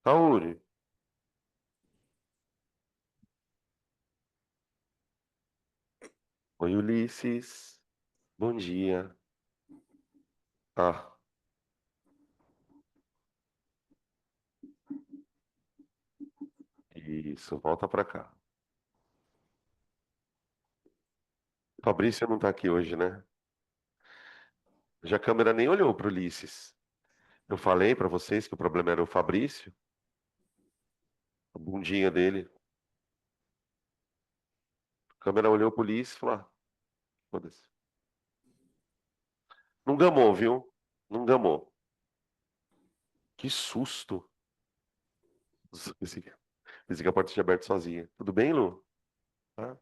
Auri, oi Ulisses, bom dia. Ah, isso, volta pra cá. Fabrício não tá aqui hoje, né? Já a câmera nem olhou pro Ulisses. Eu falei pra vocês que o problema era o Fabrício, a bundinha dele. A câmera olhou pro Ulisses e falou: foda-se. Não gamou, viu? Não gamou. Que susto. Pensei que a porta tinha aberto sozinha. Tudo bem, Lu? Ah,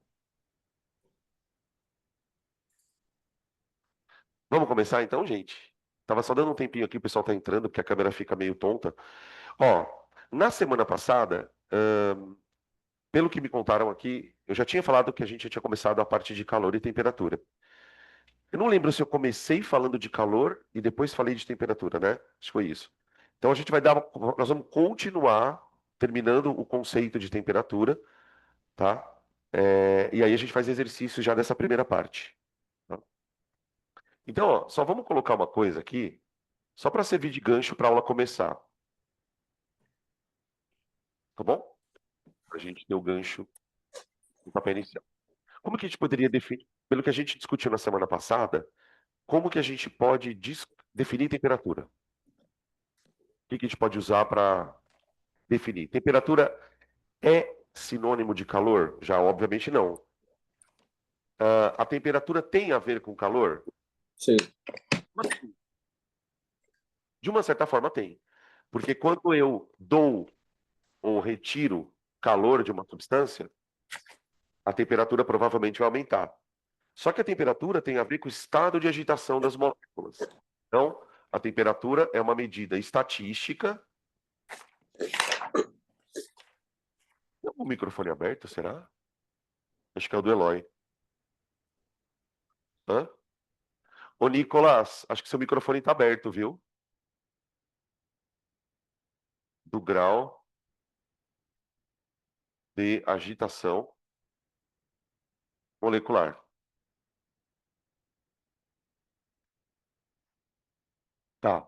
vamos começar então, gente? Tava só dando um tempinho aqui, o pessoal tá entrando, porque a câmera fica meio tonta. Ó, na semana passada, pelo que me contaram aqui, eu já tinha falado que a gente já tinha começado a parte de calor e temperatura. Eu não lembro se eu comecei falando de calor e depois falei de temperatura, né? Acho que foi isso. Então a gente vai dar, nós vamos continuar terminando o conceito de temperatura, tá? E aí a gente faz exercício já dessa primeira parte. Tá? Então, ó, só vamos colocar uma coisa aqui, só para servir de gancho para a aula começar, tá bom? Para a gente ter o gancho no papel inicial. Como que a gente poderia definir, pelo que a gente discutiu na semana passada, como que a gente pode definir temperatura? O que que a gente pode usar para definir? Temperatura é sinônimo de calor? Já, obviamente, não. A temperatura tem a ver com calor? Sim. Mas, de uma certa forma, tem. Porque quando eu dou ou retiro calor de uma substância, a temperatura provavelmente vai aumentar. Só que a temperatura tem a ver com o estado de agitação das moléculas. Então, a temperatura é uma medida estatística. Tem algum microfone aberto, será? Acho que é o do Eloy. Hã? Ô, Nicolas, acho que seu microfone está aberto, viu? Do grau de agitação molecular. Tá.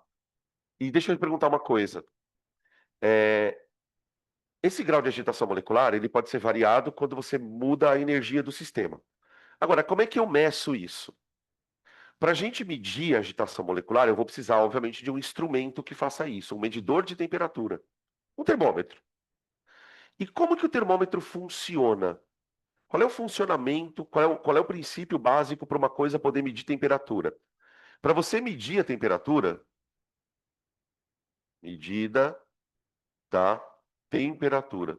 E deixa eu te perguntar uma coisa. É, esse grau de agitação molecular, ele pode ser variado quando você muda a energia do sistema. Agora, como é que eu meço isso? Para a gente medir a agitação molecular, eu vou precisar, obviamente, de um instrumento que faça isso, um medidor de temperatura, um termômetro. E como que o termômetro funciona? Qual é o funcionamento, qual é o princípio básico para uma coisa poder medir temperatura? Para você medir a temperatura, medida da temperatura.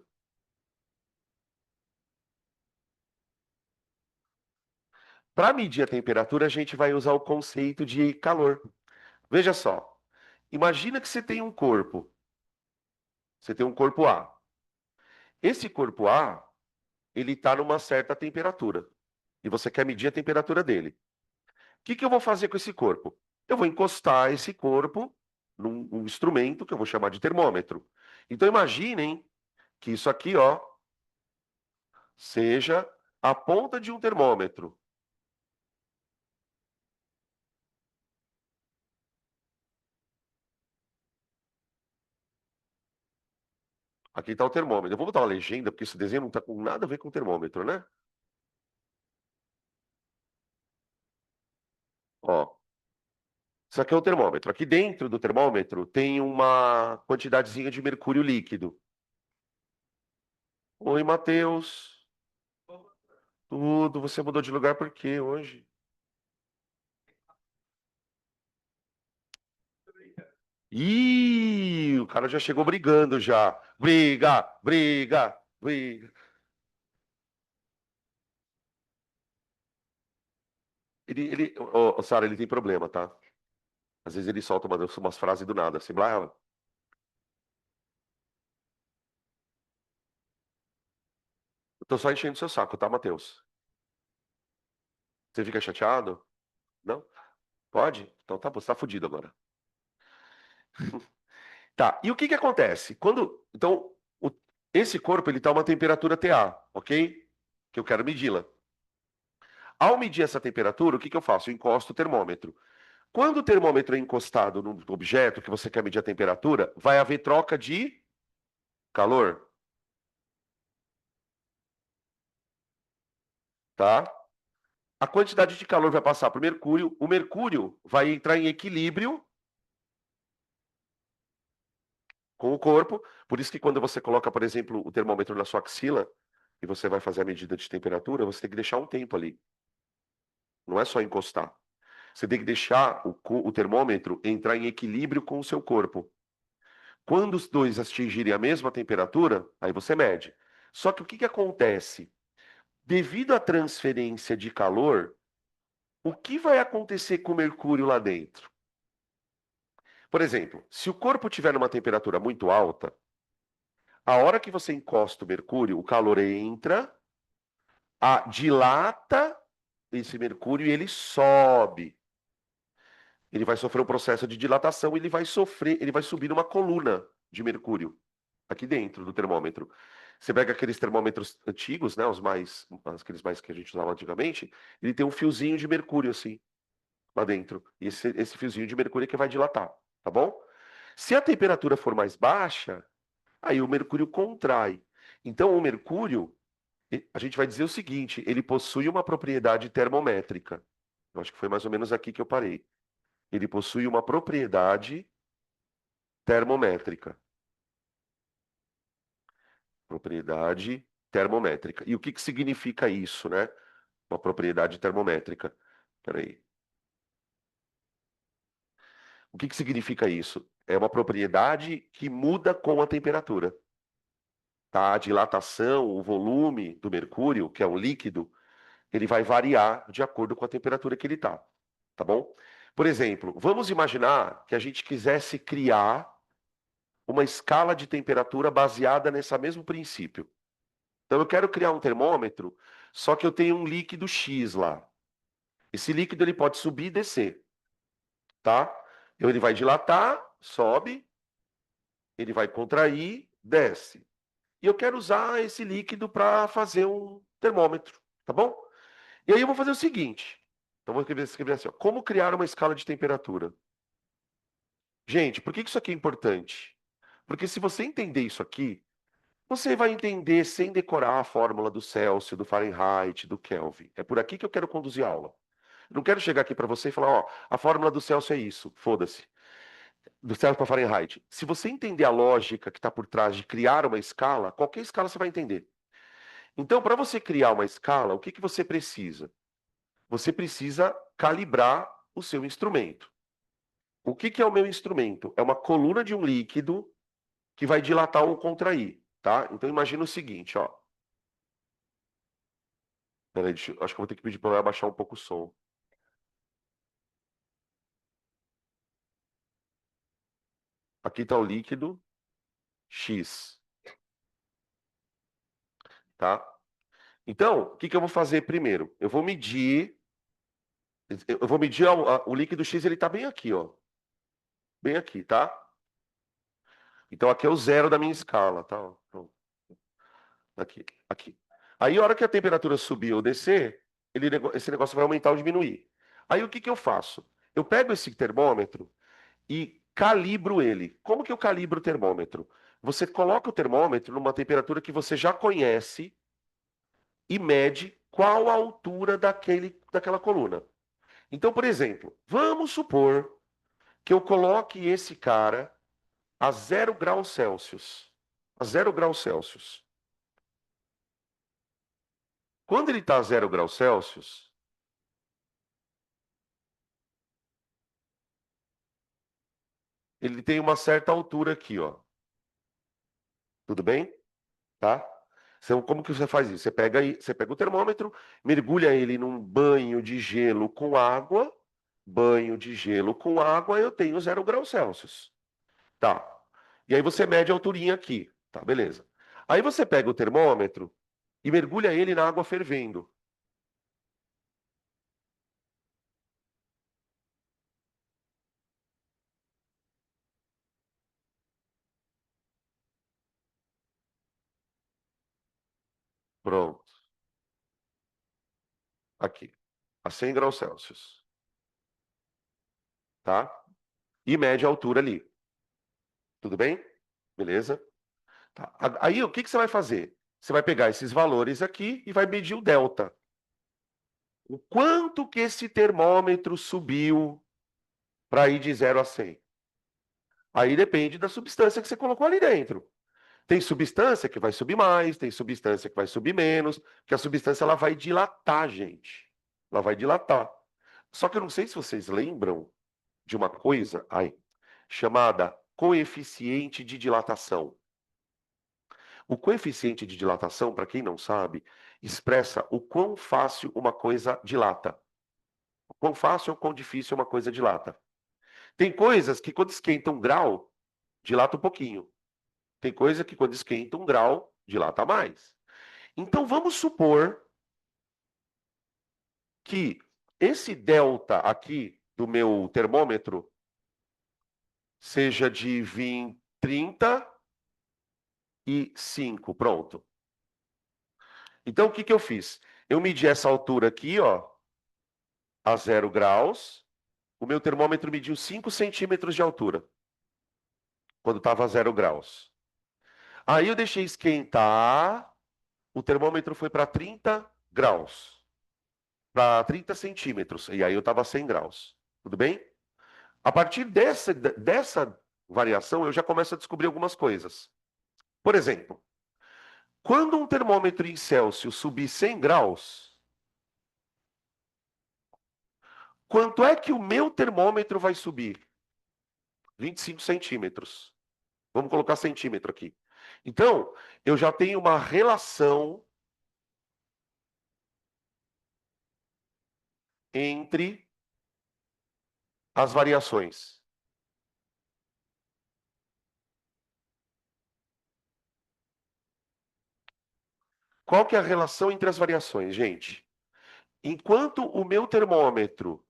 Para medir a temperatura, a gente vai usar o conceito de calor. Veja só, imagina que você tem um corpo. Você tem um corpo A. Esse corpo A, ele está numa certa temperatura. E você quer medir a temperatura dele. O que que eu vou fazer com esse corpo? Eu vou encostar esse corpo num instrumento que eu vou chamar de termômetro. Então imaginem que isso aqui, ó, seja a ponta de um termômetro. Aqui está o termômetro. Eu vou botar uma legenda, porque esse desenho não está com nada a ver com o termômetro, né? Ó, isso aqui é o termômetro. Aqui dentro do termômetro tem uma quantidadezinha de mercúrio líquido. Oi, Matheus. Tudo. Você mudou de lugar por quê hoje? Ih, o cara já chegou brigando já. Briga, briga, briga. Sara, ele tem problema, tá? Às vezes ele solta umas frases do nada, assim, blá. Eu tô só enchendo seu saco, tá, Matheus? Você fica chateado? Não? Pode? Então tá bom, você tá fudido agora. Tá, e o que que acontece? Então, esse corpo ele está a uma temperatura TA, ok? Que eu quero medi-la. Ao medir essa temperatura, o que que eu faço? Eu encosto o termômetro. Quando o termômetro é encostado no objeto que você quer medir a temperatura, vai haver troca de calor, tá? A quantidade de calor vai passar para o mercúrio vai entrar em equilíbrio com o corpo. Por isso que quando você coloca, por exemplo, o termômetro na sua axila e você vai fazer a medida de temperatura, você tem que deixar um tempo ali. Não é só encostar. Você tem que deixar o termômetro entrar em equilíbrio com o seu corpo. Quando os dois atingirem a mesma temperatura, aí você mede. Só que o que que acontece? Devido à transferência de calor, o que vai acontecer com o mercúrio lá dentro? Por exemplo, se o corpo tiver numa temperatura muito alta, a hora que você encosta o mercúrio, o calor entra, dilata esse mercúrio e ele sobe. Ele vai sofrer um processo de dilatação, ele vai subir numa coluna de mercúrio aqui dentro do termômetro. Você pega aqueles termômetros antigos, né, aqueles mais que a gente usava antigamente, ele tem um fiozinho de mercúrio assim lá dentro. E esse fiozinho de mercúrio é que vai dilatar, tá bom? Se a temperatura for mais baixa, aí o mercúrio contrai. Então, o mercúrio, a gente vai dizer o seguinte: ele possui uma propriedade termométrica. Eu acho que foi mais ou menos aqui que eu parei. Ele possui uma propriedade termométrica. Propriedade termométrica. E o que que significa isso, né? Uma propriedade termométrica. Peraí. O que que significa isso? É uma propriedade que muda com a temperatura. Tá? A dilatação, o volume do mercúrio, que é um líquido, ele vai variar de acordo com a temperatura que ele está, tá bom? Por exemplo, vamos imaginar que a gente quisesse criar uma escala de temperatura baseada nesse mesmo princípio. Então eu quero criar um termômetro, só que eu tenho um líquido X lá. Esse líquido ele pode subir e descer, tá? Então ele vai dilatar, sobe, ele vai contrair, desce. E eu quero usar esse líquido para fazer um termômetro, tá bom? E aí eu vou fazer o seguinte. Então vou escrever assim, ó, como criar uma escala de temperatura? Gente, por que isso aqui é importante? Porque se você entender isso aqui, você vai entender sem decorar a fórmula do Celsius, do Fahrenheit, do Kelvin. É por aqui que eu quero conduzir a aula. Eu não quero chegar aqui para você e falar, ó, a fórmula do Celsius é isso, foda-se. Do Celsius para Fahrenheit. Se você entender a lógica que está por trás de criar uma escala, qualquer escala você vai entender. Então, para você criar uma escala, o que que você precisa? Você precisa calibrar o seu instrumento. O que que é o meu instrumento? É uma coluna de um líquido que vai dilatar ou contrair, tá? Então imagina o seguinte, ó. Peraí, acho que eu vou ter que pedir para ela abaixar um pouco o som. Aqui está o líquido X, tá? Então, o que que eu vou fazer primeiro? Eu vou medir o líquido X, ele está bem aqui, ó. Bem aqui, tá? Então aqui é o zero da minha escala, tá? Pronto. Aqui, aqui. Aí, a hora que a temperatura subir ou descer, esse negócio vai aumentar ou diminuir. Aí, o que que eu faço? Eu pego esse termômetro e calibro ele. Como que eu calibro o termômetro? Você coloca o termômetro numa temperatura que você já conhece e mede qual a altura daquela coluna. Então, por exemplo, vamos supor que eu coloque esse cara a 0 graus Celsius. A 0 graus Celsius. Quando ele está a 0 graus Celsius, ele tem uma certa altura aqui, ó. Tudo bem? Tá? Então, como que você faz isso? Você pega o termômetro, mergulha ele num banho de gelo com água, banho de gelo com água, eu tenho 0 graus Celsius. Tá. E aí você mede a alturinha aqui. Tá, beleza. Aí você pega o termômetro e mergulha ele na água fervendo. Pronto. Aqui. A 100 graus Celsius. Tá? E mede a altura ali. Tudo bem? Beleza? Tá. Aí, o que que você vai fazer? Você vai pegar esses valores aqui e vai medir o delta. O quanto que esse termômetro subiu para ir de 0 a 100? Aí depende da substância que você colocou ali dentro. Tem substância que vai subir mais, tem substância que vai subir menos, porque a substância ela vai dilatar, gente. Ela vai dilatar. Só que eu não sei se vocês lembram de uma coisa, chamada coeficiente de dilatação. O coeficiente de dilatação, para quem não sabe, expressa o quão fácil uma coisa dilata. O quão fácil ou quão difícil uma coisa dilata. Tem coisas que quando esquenta 1 grau, dilata um pouquinho. Tem coisa que quando esquenta 1 grau, dilata mais. Então vamos supor que esse delta aqui do meu termômetro seja de 35, pronto. Então o que que eu fiz? Eu medi essa altura aqui, ó, a 0 graus. O meu termômetro mediu 5 centímetros de altura, quando estava a 0 graus. Aí eu deixei esquentar, o termômetro foi para 30 graus, para 30 centímetros, e aí eu estava a 100 graus. Tudo bem? A partir dessa variação, eu já começo a descobrir algumas coisas. Por exemplo, quando um termômetro em Celsius subir 100 graus, quanto é que o meu termômetro vai subir? 25 centímetros. Vamos colocar centímetro aqui. Então, eu já tenho uma relação entre as variações. Qual que é a relação entre as variações, gente? Enquanto o meu termômetro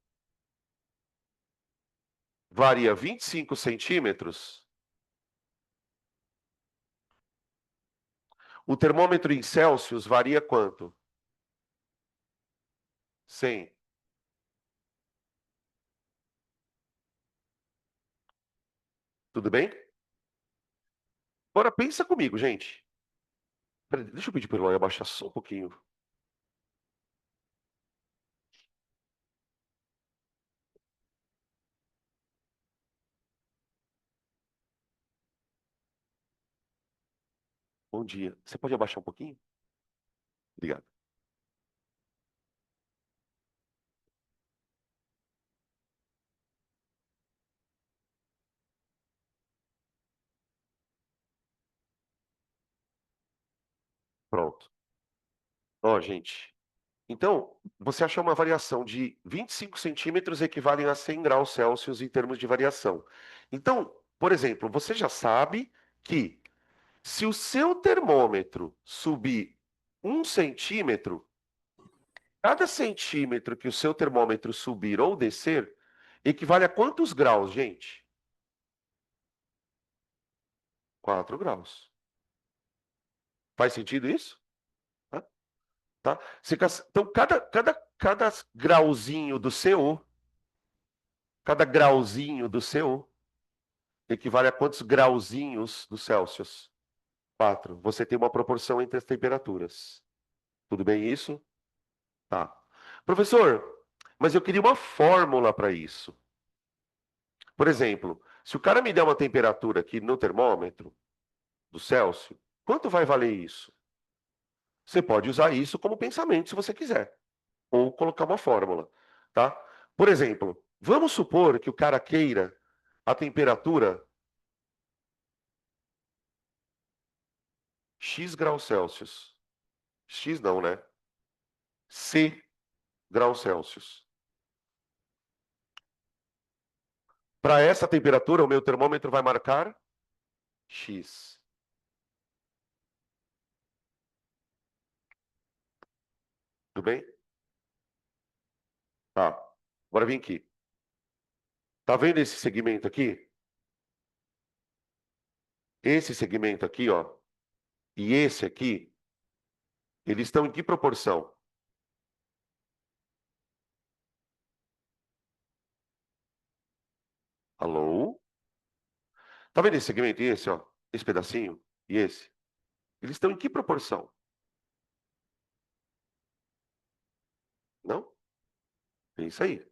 varia 25 centímetros, o termômetro em Celsius varia quanto? 100. Tudo bem? Agora pensa comigo, gente. Peraí, deixa eu pedir para o Eloy abaixar só um pouquinho. Bom dia. Você pode abaixar um pouquinho? Obrigado. Pronto. Ó, gente. Então, você achou uma variação de 25 centímetros equivalem a 100 graus Celsius em termos de variação. Então, por exemplo, você já sabe que se o seu termômetro subir 1 centímetro, cada centímetro que o seu termômetro subir ou descer, equivale a quantos graus, gente? 4 graus. Faz sentido isso? Tá? Tá? Então, cada grauzinho do seu, cada grauzinho do seu, equivale a quantos grauzinhos do Celsius? 4. Você tem uma proporção entre as temperaturas. Tudo bem isso? Tá. Professor, mas eu queria uma fórmula para isso. Por exemplo, se o cara me der uma temperatura aqui no termômetro do Celsius, quanto vai valer isso? Você pode usar isso como pensamento se você quiser, ou colocar uma fórmula, tá? Por exemplo, vamos supor que o cara queira a temperatura X graus Celsius. X não, né? C graus Celsius. Para essa temperatura, o meu termômetro vai marcar X. Tudo bem? Tá. Agora vem aqui. Tá vendo esse segmento aqui? Esse segmento aqui, ó, e esse aqui, Eles estão em que proporção? Alô? Tá vendo esse segmento e esse, ó? Esse pedacinho e esse? Eles estão em que proporção? Não? É isso aí.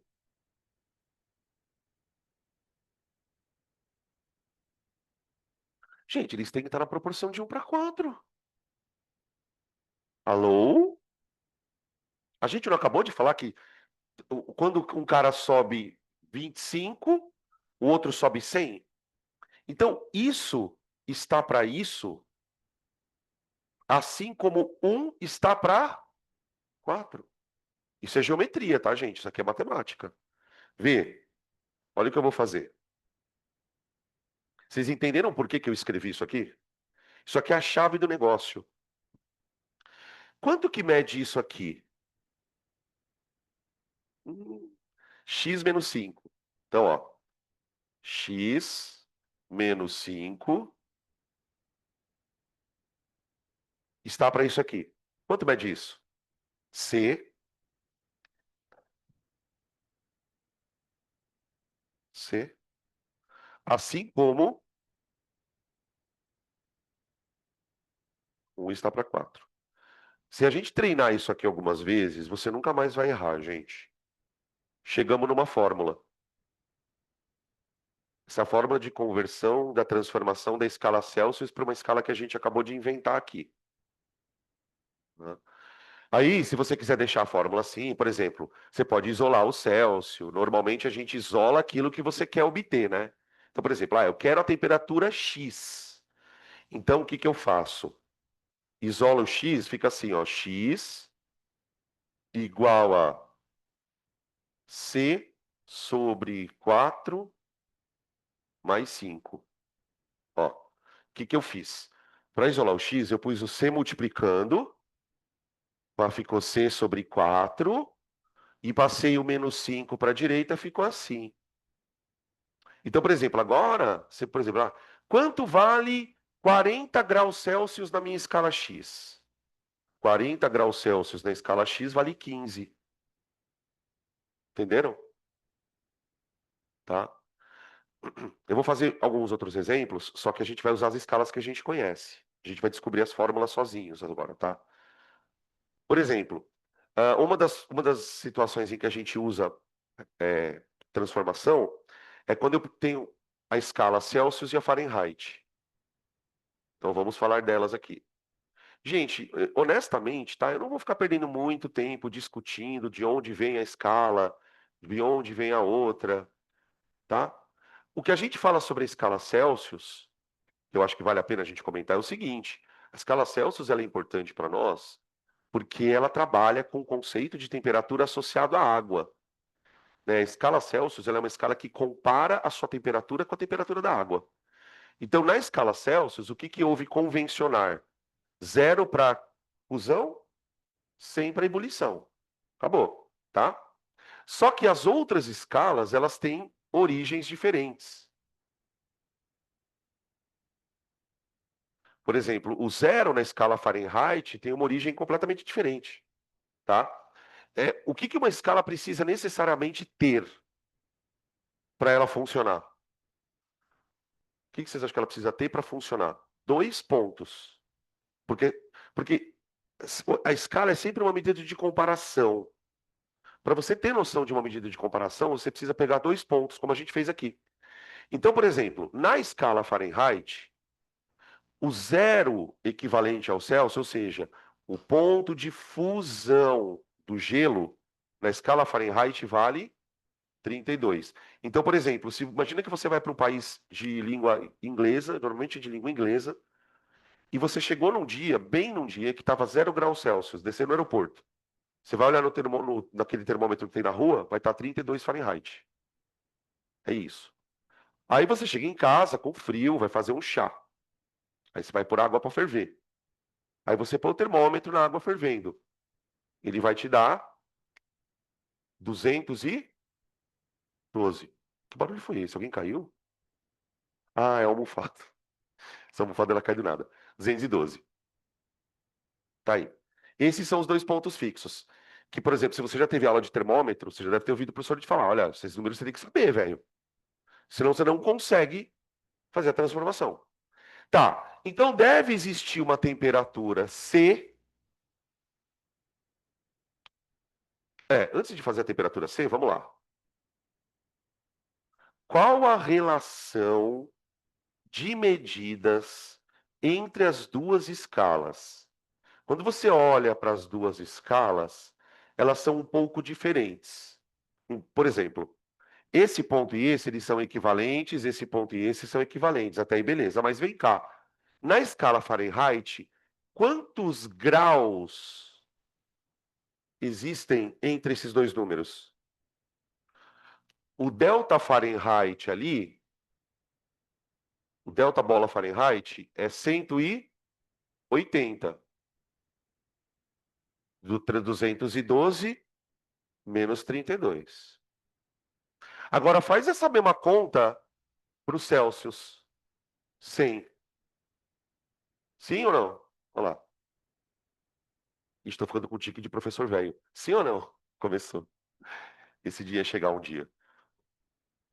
Gente, eles têm que estar na proporção de 1 para 4. Alô? A gente não acabou de falar que quando um cara sobe 25, o outro sobe 100? Então, isso está para isso, assim como um está para 4. Isso é geometria, tá, gente? Isso aqui é matemática. Vê, olha o que eu vou fazer. Vocês entenderam por que que eu escrevi isso aqui? Isso aqui é a chave do negócio. Quanto que mede isso aqui? X menos 5. Então, ó, x menos 5 está para isso aqui. Quanto mede isso? C, C, assim como 1 está para 4. Se a gente treinar isso aqui algumas vezes, você nunca mais vai errar, gente. Chegamos numa fórmula. Essa fórmula de conversão da transformação da escala Celsius para uma escala que a gente acabou de inventar aqui, né? Aí, se você quiser deixar a fórmula assim, por exemplo, você pode isolar o Celsius. Normalmente a gente isola aquilo que você quer obter, né? Então, por exemplo, eu quero a temperatura X. Então, o que que eu faço? Isolo o X, fica assim, ó, X igual a C sobre 4 mais 5. Ó, o que que eu fiz? Para isolar o X, eu pus o C multiplicando, ficou C sobre 4, e passei o menos 5 para a direita, ficou assim. Então, por exemplo, agora, você, por exemplo, quanto vale 40 graus Celsius na minha escala X? 40 graus Celsius na escala X vale 15. Entenderam? Tá? Eu vou fazer alguns outros exemplos, só que a gente vai usar as escalas que a gente conhece. A gente vai descobrir as fórmulas sozinhos agora, tá? Por exemplo, uma das situações em que a gente usa é, transformação é quando eu tenho a escala Celsius e a Fahrenheit. Então vamos falar delas aqui. Gente, honestamente, tá? Eu não vou ficar perdendo muito tempo discutindo de onde vem a escala, de onde vem a outra, tá? O que a gente fala sobre a escala Celsius, que eu acho que vale a pena a gente comentar, é o seguinte: a escala Celsius ela é importante para nós porque ela trabalha com o conceito de temperatura associado à água, né? A escala Celsius ela é uma escala que compara a sua temperatura com a temperatura da água. Então, na escala Celsius, o que que houve convencionar? Zero para fusão, 100 para ebulição. Acabou, tá? Só que as outras escalas, elas têm origens diferentes. Por exemplo, o zero na escala Fahrenheit tem uma origem completamente diferente, tá? O que que uma escala precisa necessariamente ter para ela funcionar? O que que vocês acham que ela precisa ter para funcionar? Dois pontos. Porque, porque a escala é sempre uma medida de comparação. Para você ter noção de uma medida de comparação, você precisa pegar dois pontos, como a gente fez aqui. Então, por exemplo, na escala Fahrenheit, o zero equivalente ao Celsius, ou seja, o ponto de fusão do gelo, na escala Fahrenheit vale 32. Então, por exemplo, imagina que você vai para um país de língua inglesa, normalmente de língua inglesa, e você chegou num dia, bem num dia, que estava 0 graus Celsius, descendo no aeroporto. Você vai olhar naquele termômetro que tem na rua, vai estar 32 Fahrenheit. É isso. Aí você chega em casa com frio, vai fazer um chá. Aí você vai pôr água para ferver. Aí você põe o termômetro na água fervendo. Ele vai te dar 212. Que barulho foi esse? Alguém caiu? Ah, é a almofada. Essa almofada ela cai do nada. 212. Tá aí. Esses são os dois pontos fixos. Que, por exemplo, se você já teve aula de termômetro, você já deve ter ouvido o professor te falar, olha, esses números você tem que saber, velho. Senão você não consegue fazer a transformação. Tá, então deve existir uma temperatura C. Antes de fazer a temperatura C, vamos lá. Qual a relação de medidas entre as duas escalas? Quando você olha para as duas escalas, elas são um pouco diferentes. Por exemplo, esse ponto e esse, eles são equivalentes, esse ponto e esse são equivalentes, até aí beleza. Mas vem cá, na escala Fahrenheit, quantos graus existem entre esses dois números? O delta Fahrenheit ali, o delta bola Fahrenheit é 180. 212 menos 32. Agora faz essa mesma conta para os Celsius. 100. Sim ou não? Olha lá. Estou ficando com tique de professor velho. Sim ou não? Começou. Esse dia ia chegar um dia.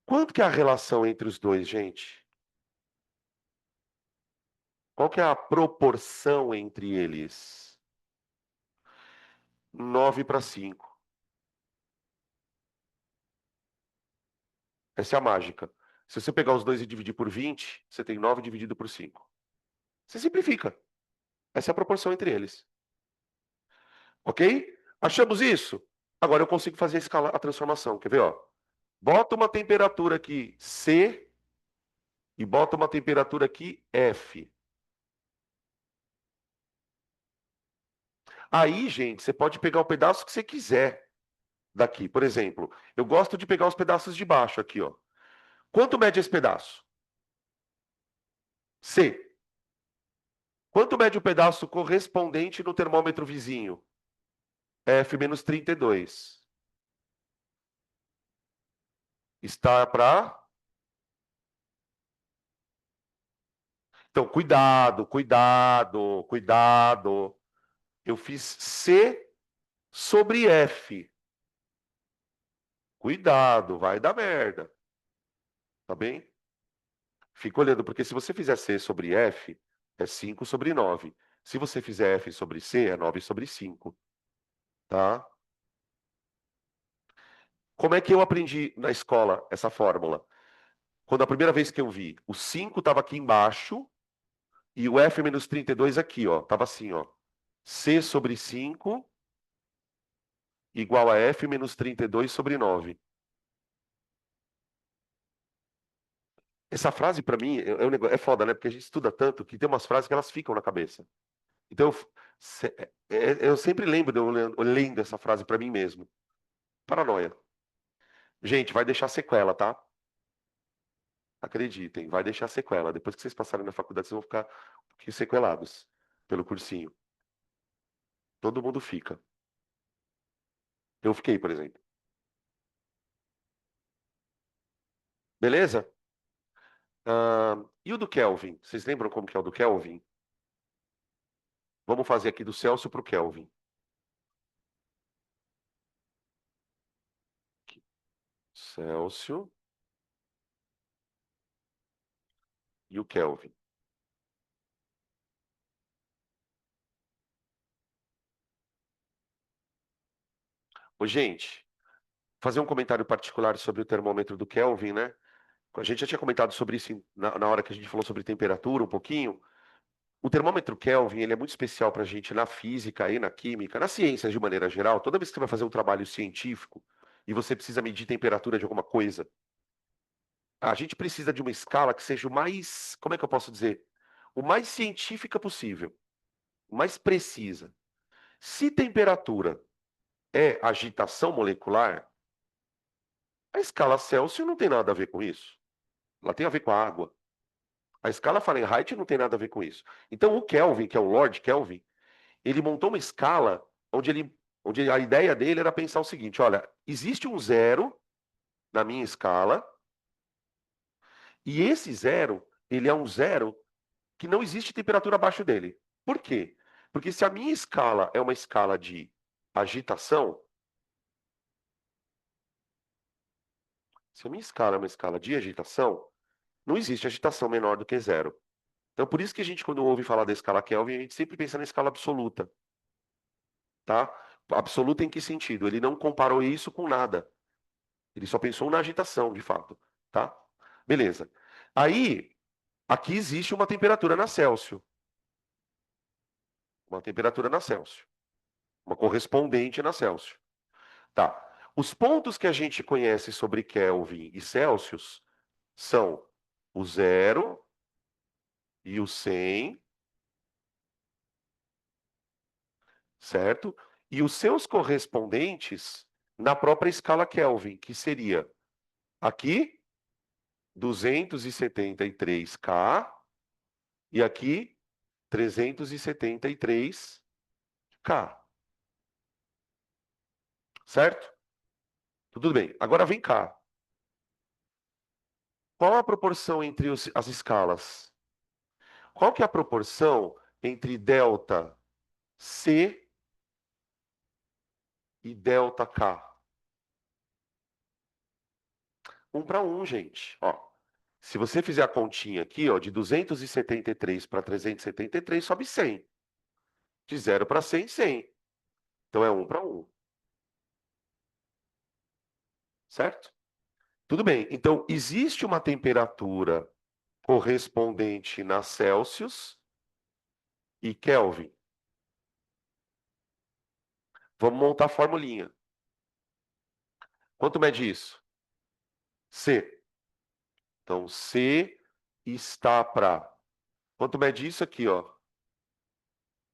Quanto que é a relação entre os dois, gente? Qual que é a proporção entre eles? 9:5. Essa é a mágica. Se você pegar os dois e dividir por 20, você tem 9 dividido por 5. Você simplifica. Essa é a proporção entre eles. Ok? Achamos isso? Agora eu consigo fazer a transformação. Quer ver? Ó? Bota uma temperatura aqui C e bota uma temperatura aqui F. Aí, gente, você pode pegar o pedaço que você quiser daqui. Por exemplo, eu gosto de pegar os pedaços de baixo aqui, ó. Quanto mede esse pedaço? C. Quanto mede o pedaço correspondente no termômetro vizinho? F menos 32. Está para... Então, cuidado, cuidado, cuidado. Eu fiz C sobre F. Cuidado, vai dar merda. Tá bem? Fica olhando, porque se você fizer C sobre F, é 5 sobre 9. Se você fizer F sobre C, é 9 sobre 5. Tá? Como é que eu aprendi na escola essa fórmula? Quando a primeira vez que eu vi, o 5 estava aqui embaixo e o F menos 32 aqui, ó. Tava assim, ó. C sobre 5 igual a F menos 32 sobre 9. Essa frase, para mim, é foda, né? Porque a gente estuda tanto que tem umas frases que elas ficam na cabeça. Então, eu sempre lembro de eu lendo essa frase para mim mesmo. Paranoia. Gente, vai deixar sequela, tá? Acreditem, vai deixar sequela. Depois que vocês passarem na faculdade, vocês vão ficar um pouquinho sequelados pelo cursinho. Todo mundo fica. Eu fiquei, por exemplo. Beleza? E o do Kelvin? Vocês lembram como que é o do Kelvin? Vamos fazer aqui do Celsius para o Kelvin. Celsius e o Kelvin. Ô, gente, fazer um comentário particular sobre o termômetro do Kelvin, né? A gente já tinha comentado sobre isso na hora que a gente falou sobre temperatura um pouquinho. O termômetro Kelvin, ele é muito especial para a gente na física e na química, nas ciências de maneira geral. Toda vez que você vai fazer um trabalho científico e você precisa medir temperatura de alguma coisa, a gente precisa de uma escala que seja o mais, como é que eu posso dizer? O mais científica possível, o mais precisa. Se temperatura é agitação molecular, a escala Celsius não tem nada a ver com isso. Ela tem a ver com a água. A escala Fahrenheit não tem nada a ver com isso. Então, o Kelvin, que é o Lord Kelvin, ele montou uma escala onde a ideia dele era pensar o seguinte: olha, existe um zero na minha escala, e esse zero, ele é um zero que não existe temperatura abaixo dele. Por quê? Porque se a minha escala é uma escala de agitação, se a minha escala é uma escala de agitação, não existe agitação menor do que zero. Então, por isso que a gente, quando ouve falar da escala Kelvin, a gente sempre pensa na escala absoluta, tá? Absoluta em que sentido? Ele não comparou isso com nada. Ele só pensou na agitação, de fato, tá? Beleza. Aí, aqui existe uma temperatura na Celsius. Uma temperatura na Celsius. Uma correspondente na Celsius. Tá. Os pontos que a gente conhece sobre Kelvin e Celsius são o 0 e o 100, certo? E os seus correspondentes na própria escala Kelvin, que seria aqui 273K e aqui 373K, certo? Tudo bem. Agora vem cá. Qual a proporção entre as escalas? Qual que é a proporção entre delta C e delta K? 1 para 1, gente. Ó, se você fizer a continha aqui, ó, de 273 para 373, sobe 100. De 0 para 100, 100. Então é 1 para 1, certo? Tudo bem. Então, existe uma temperatura correspondente na Celsius e Kelvin. Vamos montar a formulinha. Quanto mede isso? C. Então, C está para... Quanto mede isso aqui, ó?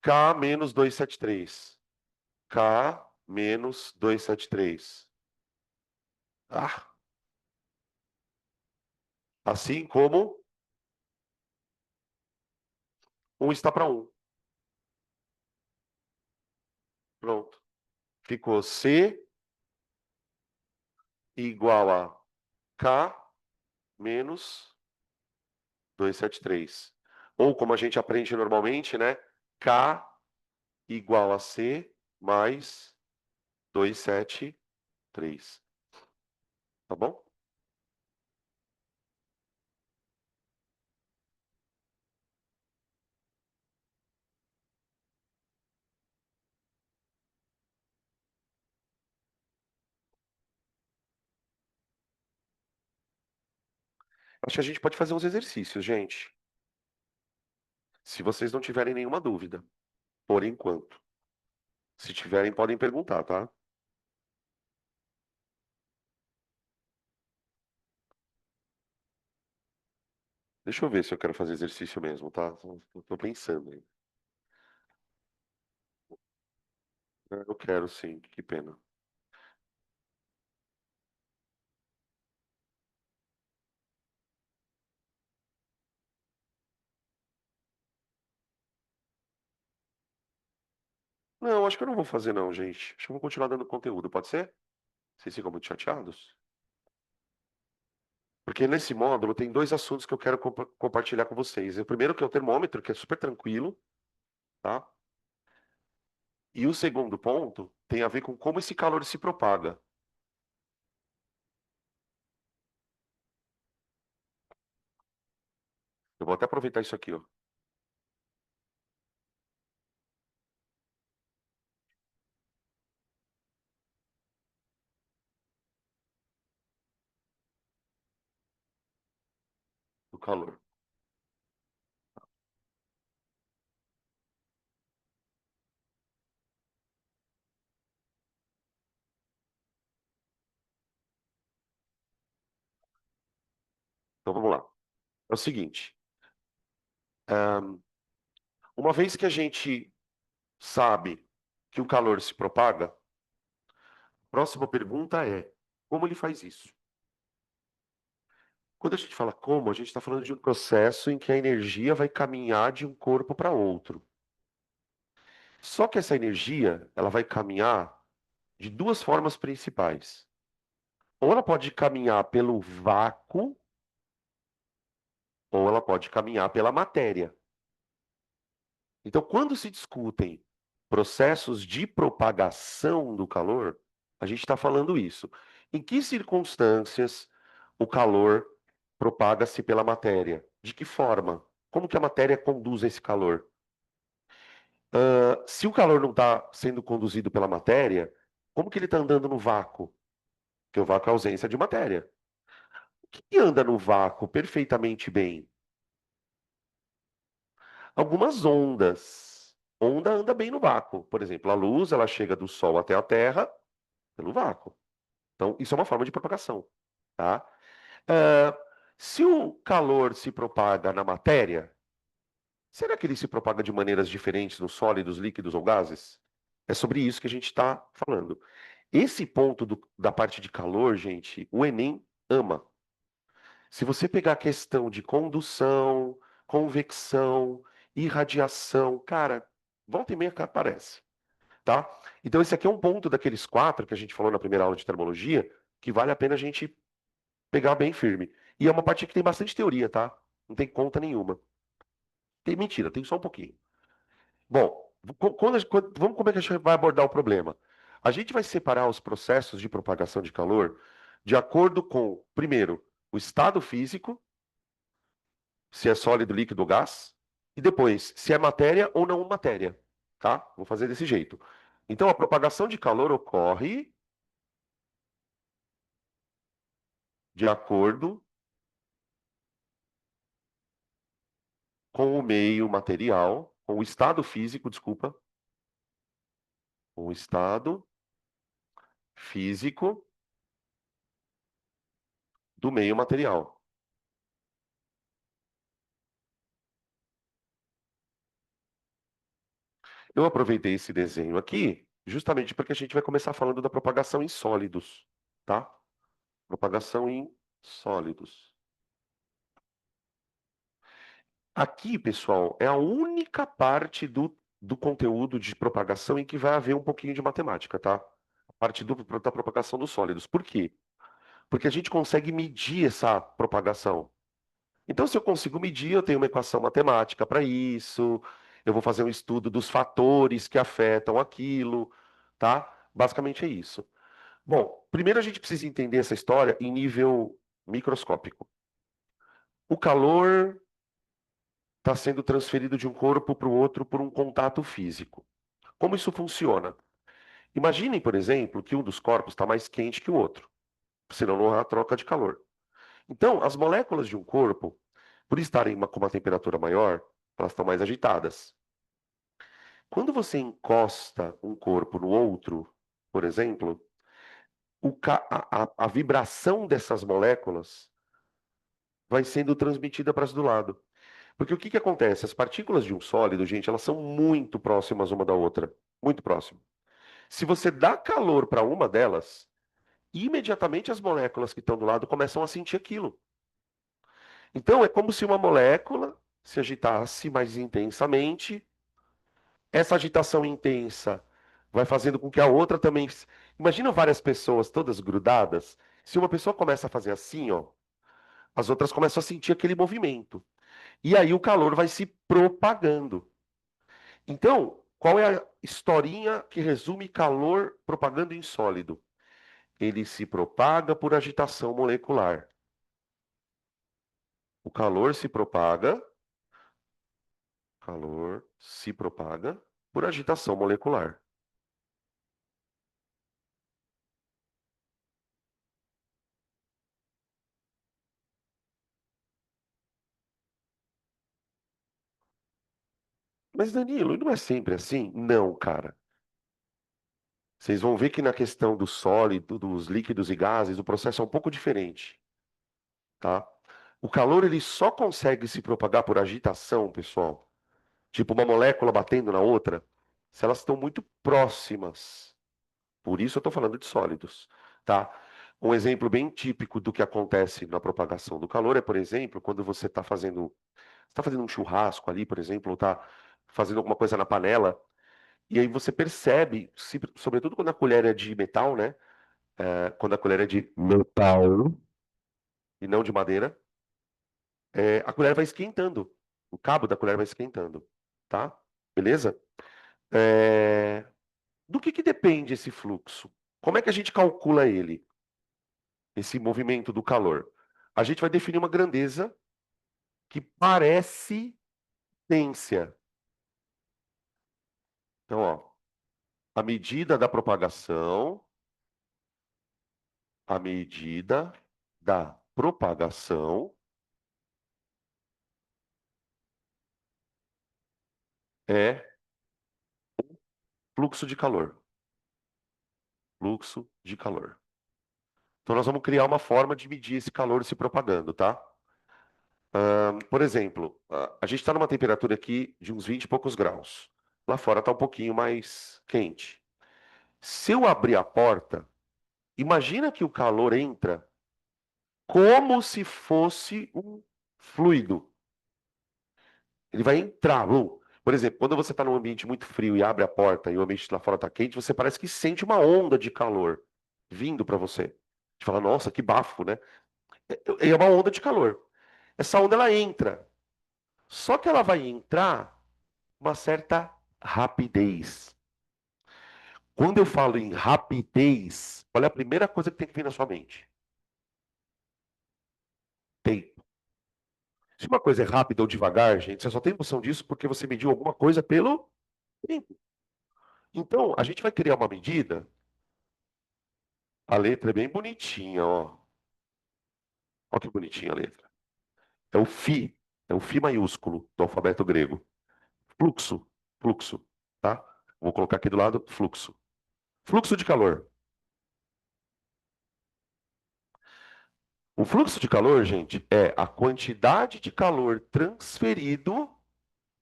K menos 273. K menos 273. Ah, assim como 1 está para 1. Pronto. Ficou C igual a K menos 273. Ou como a gente aprende normalmente, né? K igual a C mais 273. Tá bom? Acho que a gente pode fazer uns exercícios, gente. Se vocês não tiverem nenhuma dúvida, por enquanto. Se tiverem, podem perguntar, tá? Deixa eu ver se eu quero fazer exercício mesmo, tá? Tô pensando aí. Eu quero sim, que pena. Não, acho que eu não vou fazer não, gente. Acho que eu vou continuar dando conteúdo, pode ser? Vocês ficam muito chateados? Porque nesse módulo tem dois assuntos que eu quero compartilhar com vocês. O primeiro que é o termômetro, que é super tranquilo, tá? E o segundo ponto tem a ver com como esse calor se propaga. Eu vou até aproveitar isso aqui, ó, do calor. Então vamos lá. É o seguinte, uma vez que a gente sabe que o calor se propaga, a próxima pergunta é: como ele faz isso? Quando a gente fala como, a gente está falando de um processo em que a energia vai caminhar de um corpo para outro. Só que essa energia, ela vai caminhar de duas formas principais. Ou ela pode caminhar pelo vácuo, ou ela pode caminhar pela matéria. Então, quando se discutem processos de propagação do calor, a gente está falando isso. Em que circunstâncias o calor propaga-se pela matéria? De que forma? Como que a matéria conduz esse calor? Se o calor não está sendo conduzido pela matéria, como que ele está andando no vácuo? Porque o vácuo é a ausência de matéria. O que anda no vácuo perfeitamente bem? Algumas ondas. Onda anda bem no vácuo. Por exemplo, a luz, ela chega do Sol até a Terra pelo vácuo. Então, isso é uma forma de propagação, tá? Ah, se o calor se propaga na matéria, será que ele se propaga de maneiras diferentes nos sólidos, líquidos ou gases? É sobre isso que a gente está falando. Esse ponto da parte de calor, gente, o Enem ama. Se você pegar a questão de condução, convecção, irradiação, cara, volta e meia aparece, tá? Então esse aqui é um ponto daqueles quatro que a gente falou na primeira aula de termologia, que vale a pena a gente pegar bem firme. E é uma parte que tem bastante teoria, tá? Não tem conta nenhuma. Tem mentira, tem só um pouquinho. Bom, vamos como é que a gente vai abordar o problema? A gente vai separar os processos de propagação de calor de acordo com, primeiro, o estado físico, se é sólido, líquido ou gás, e depois, se é matéria ou não matéria, tá? Vou fazer desse jeito. Então, a propagação de calor ocorre de acordo com o meio material, com o estado físico, desculpa, com o estado físico do meio material. Eu aproveitei esse desenho aqui justamente porque a gente vai começar falando da propagação em sólidos, tá? Propagação em sólidos. Aqui, pessoal, é a única parte do conteúdo de propagação em que vai haver um pouquinho de matemática, tá? A parte da propagação dos sólidos. Por quê? Porque a gente consegue medir essa propagação. Então, se eu consigo medir, eu tenho uma equação matemática para isso, eu vou fazer um estudo dos fatores que afetam aquilo, tá? Basicamente é isso. Bom, primeiro a gente precisa entender essa história em nível microscópico. O calor está sendo transferido de um corpo para o outro por um contato físico. Como isso funciona? Imaginem, por exemplo, que um dos corpos está mais quente que o outro, senão não há troca de calor. Então, as moléculas de um corpo, por estarem com uma temperatura maior, elas estão mais agitadas. Quando você encosta um corpo no outro, por exemplo, a vibração dessas moléculas vai sendo transmitida para as do lado. Porque o que que acontece? As partículas de um sólido, gente, elas são muito próximas uma da outra. Muito próximas. Se você dá calor para uma delas, imediatamente as moléculas que estão do lado começam a sentir aquilo. Então é como se uma molécula se agitasse mais intensamente. Essa agitação intensa vai fazendo com que a outra também. Imagina várias pessoas todas grudadas. Se uma pessoa começa a fazer assim, ó, as outras começam a sentir aquele movimento. E aí o calor vai se propagando. Então, qual é a historinha que resume calor propagando em sólido? Ele se propaga por agitação molecular. O calor se propaga por agitação molecular. Mas Danilo, não é sempre assim? Não, cara. Vocês vão ver que na questão do sólido, dos líquidos e gases, o processo é um pouco diferente, tá? O calor ele só consegue se propagar por agitação, pessoal. Tipo uma molécula batendo na outra, se elas estão muito próximas. Por isso eu estou falando de sólidos, tá? Um exemplo bem típico do que acontece na propagação do calor é, por exemplo, quando está fazendo um churrasco ali, por exemplo, ou está fazendo alguma coisa na panela, e aí você percebe, sobretudo quando a colher é de metal, né? Quando a colher é de metal e não de madeira, a colher vai esquentando. O cabo da colher vai esquentando, tá? beleza? É, Do que depende esse fluxo? Como é que a gente calcula ele, esse movimento do calor? A gente vai definir uma grandeza que parece tência. Então, ó, a medida da propagação, a medida da propagação é fluxo de calor. Fluxo de calor. Então, nós vamos criar uma forma de medir esse calor se propagando, tá? Por exemplo, a gente está numa temperatura aqui de uns 20 e poucos graus. Lá fora está um pouquinho mais quente. Se eu abrir a porta, imagina que o calor entra como se fosse um fluido. Ele vai entrar. Por exemplo, quando você está num ambiente muito frio e abre a porta e o ambiente lá fora está quente, você parece que sente uma onda de calor vindo para você. Você fala, nossa, que bafo, né? É uma onda de calor. Essa onda ela entra. Só que ela vai entrar uma certa rapidez. Quando eu falo em rapidez, qual é a primeira coisa que tem que vir na sua mente? Tempo. Se uma coisa é rápida ou devagar, gente, você só tem noção disso porque você mediu alguma coisa pelo tempo. Então, a gente vai criar uma medida, a letra é bem bonitinha, ó. Olha que bonitinha a letra. É o Φ, é o Φ maiúsculo do alfabeto grego. Fluxo, fluxo, tá? Vou colocar aqui do lado, fluxo. Fluxo de calor. O fluxo de calor, gente, é a quantidade de calor transferido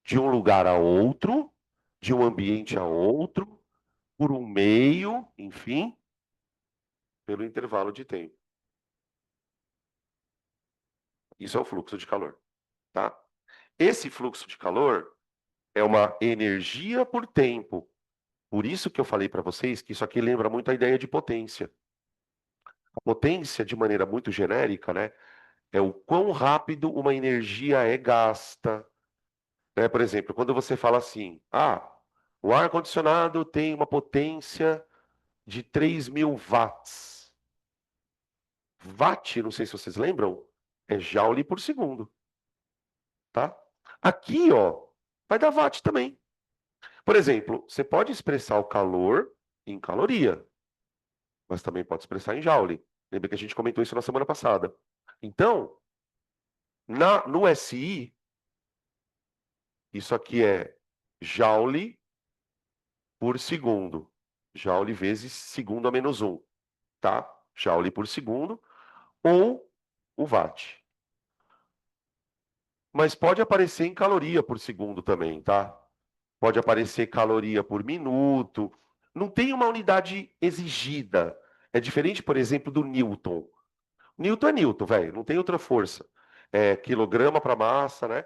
de um lugar a outro, de um ambiente a outro, por um meio, enfim, pelo intervalo de tempo. Isso é o fluxo de calor, tá? Esse fluxo de calor é uma energia por tempo. Por isso que eu falei para vocês que isso aqui lembra muito a ideia de potência. A potência, de maneira muito genérica, né, é o quão rápido uma energia é gasta. Né? Por exemplo, quando você fala assim, o ar-condicionado tem uma potência de 3.000 watts. Watt, não sei se vocês lembram, é joule por segundo, tá? Aqui, ó, vai dar watt também. Por exemplo, você pode expressar o calor em caloria, mas também pode expressar em joule. Lembra que a gente comentou isso na semana passada. Então, no SI, isso aqui é joule por segundo. Joule vezes segundo a menos um, tá? Joule por segundo ou o watt. Mas pode aparecer em caloria por segundo também, tá? Pode aparecer caloria por minuto. Não tem uma unidade exigida. É diferente, por exemplo, do Newton. Newton é Newton, velho. Não tem outra força. É quilograma para massa, né?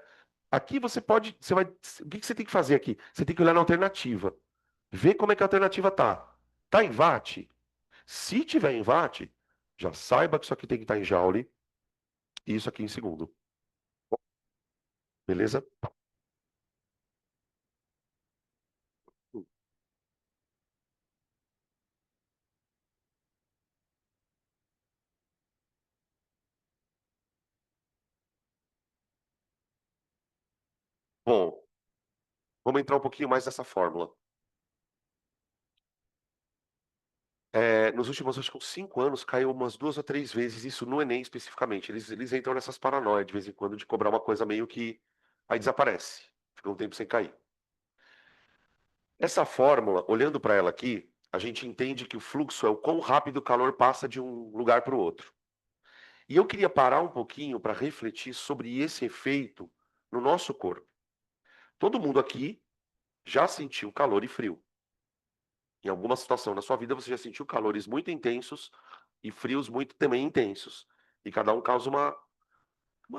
Aqui você pode, você vai, o que você tem que fazer aqui? Você tem que olhar na alternativa. Ver como é que a alternativa tá. Tá em watt? Se tiver em watt, já saiba que isso aqui tem que estar em joule e isso aqui em segundo. Beleza? Bom, vamos entrar um pouquinho mais nessa fórmula. Nos últimos, acho que uns 5 anos, caiu umas 2 ou 3 vezes, isso no Enem especificamente. Eles entram nessas paranoias de vez em quando de cobrar uma coisa meio que aí desaparece, fica um tempo sem cair. Essa fórmula, olhando para ela aqui, a gente entende que o fluxo é o quão rápido o calor passa de um lugar para o outro. E eu queria parar um pouquinho para refletir sobre esse efeito no nosso corpo. Todo mundo aqui já sentiu calor e frio. Em alguma situação na sua vida você já sentiu calores muito intensos e frios muito também intensos. E cada um causa uma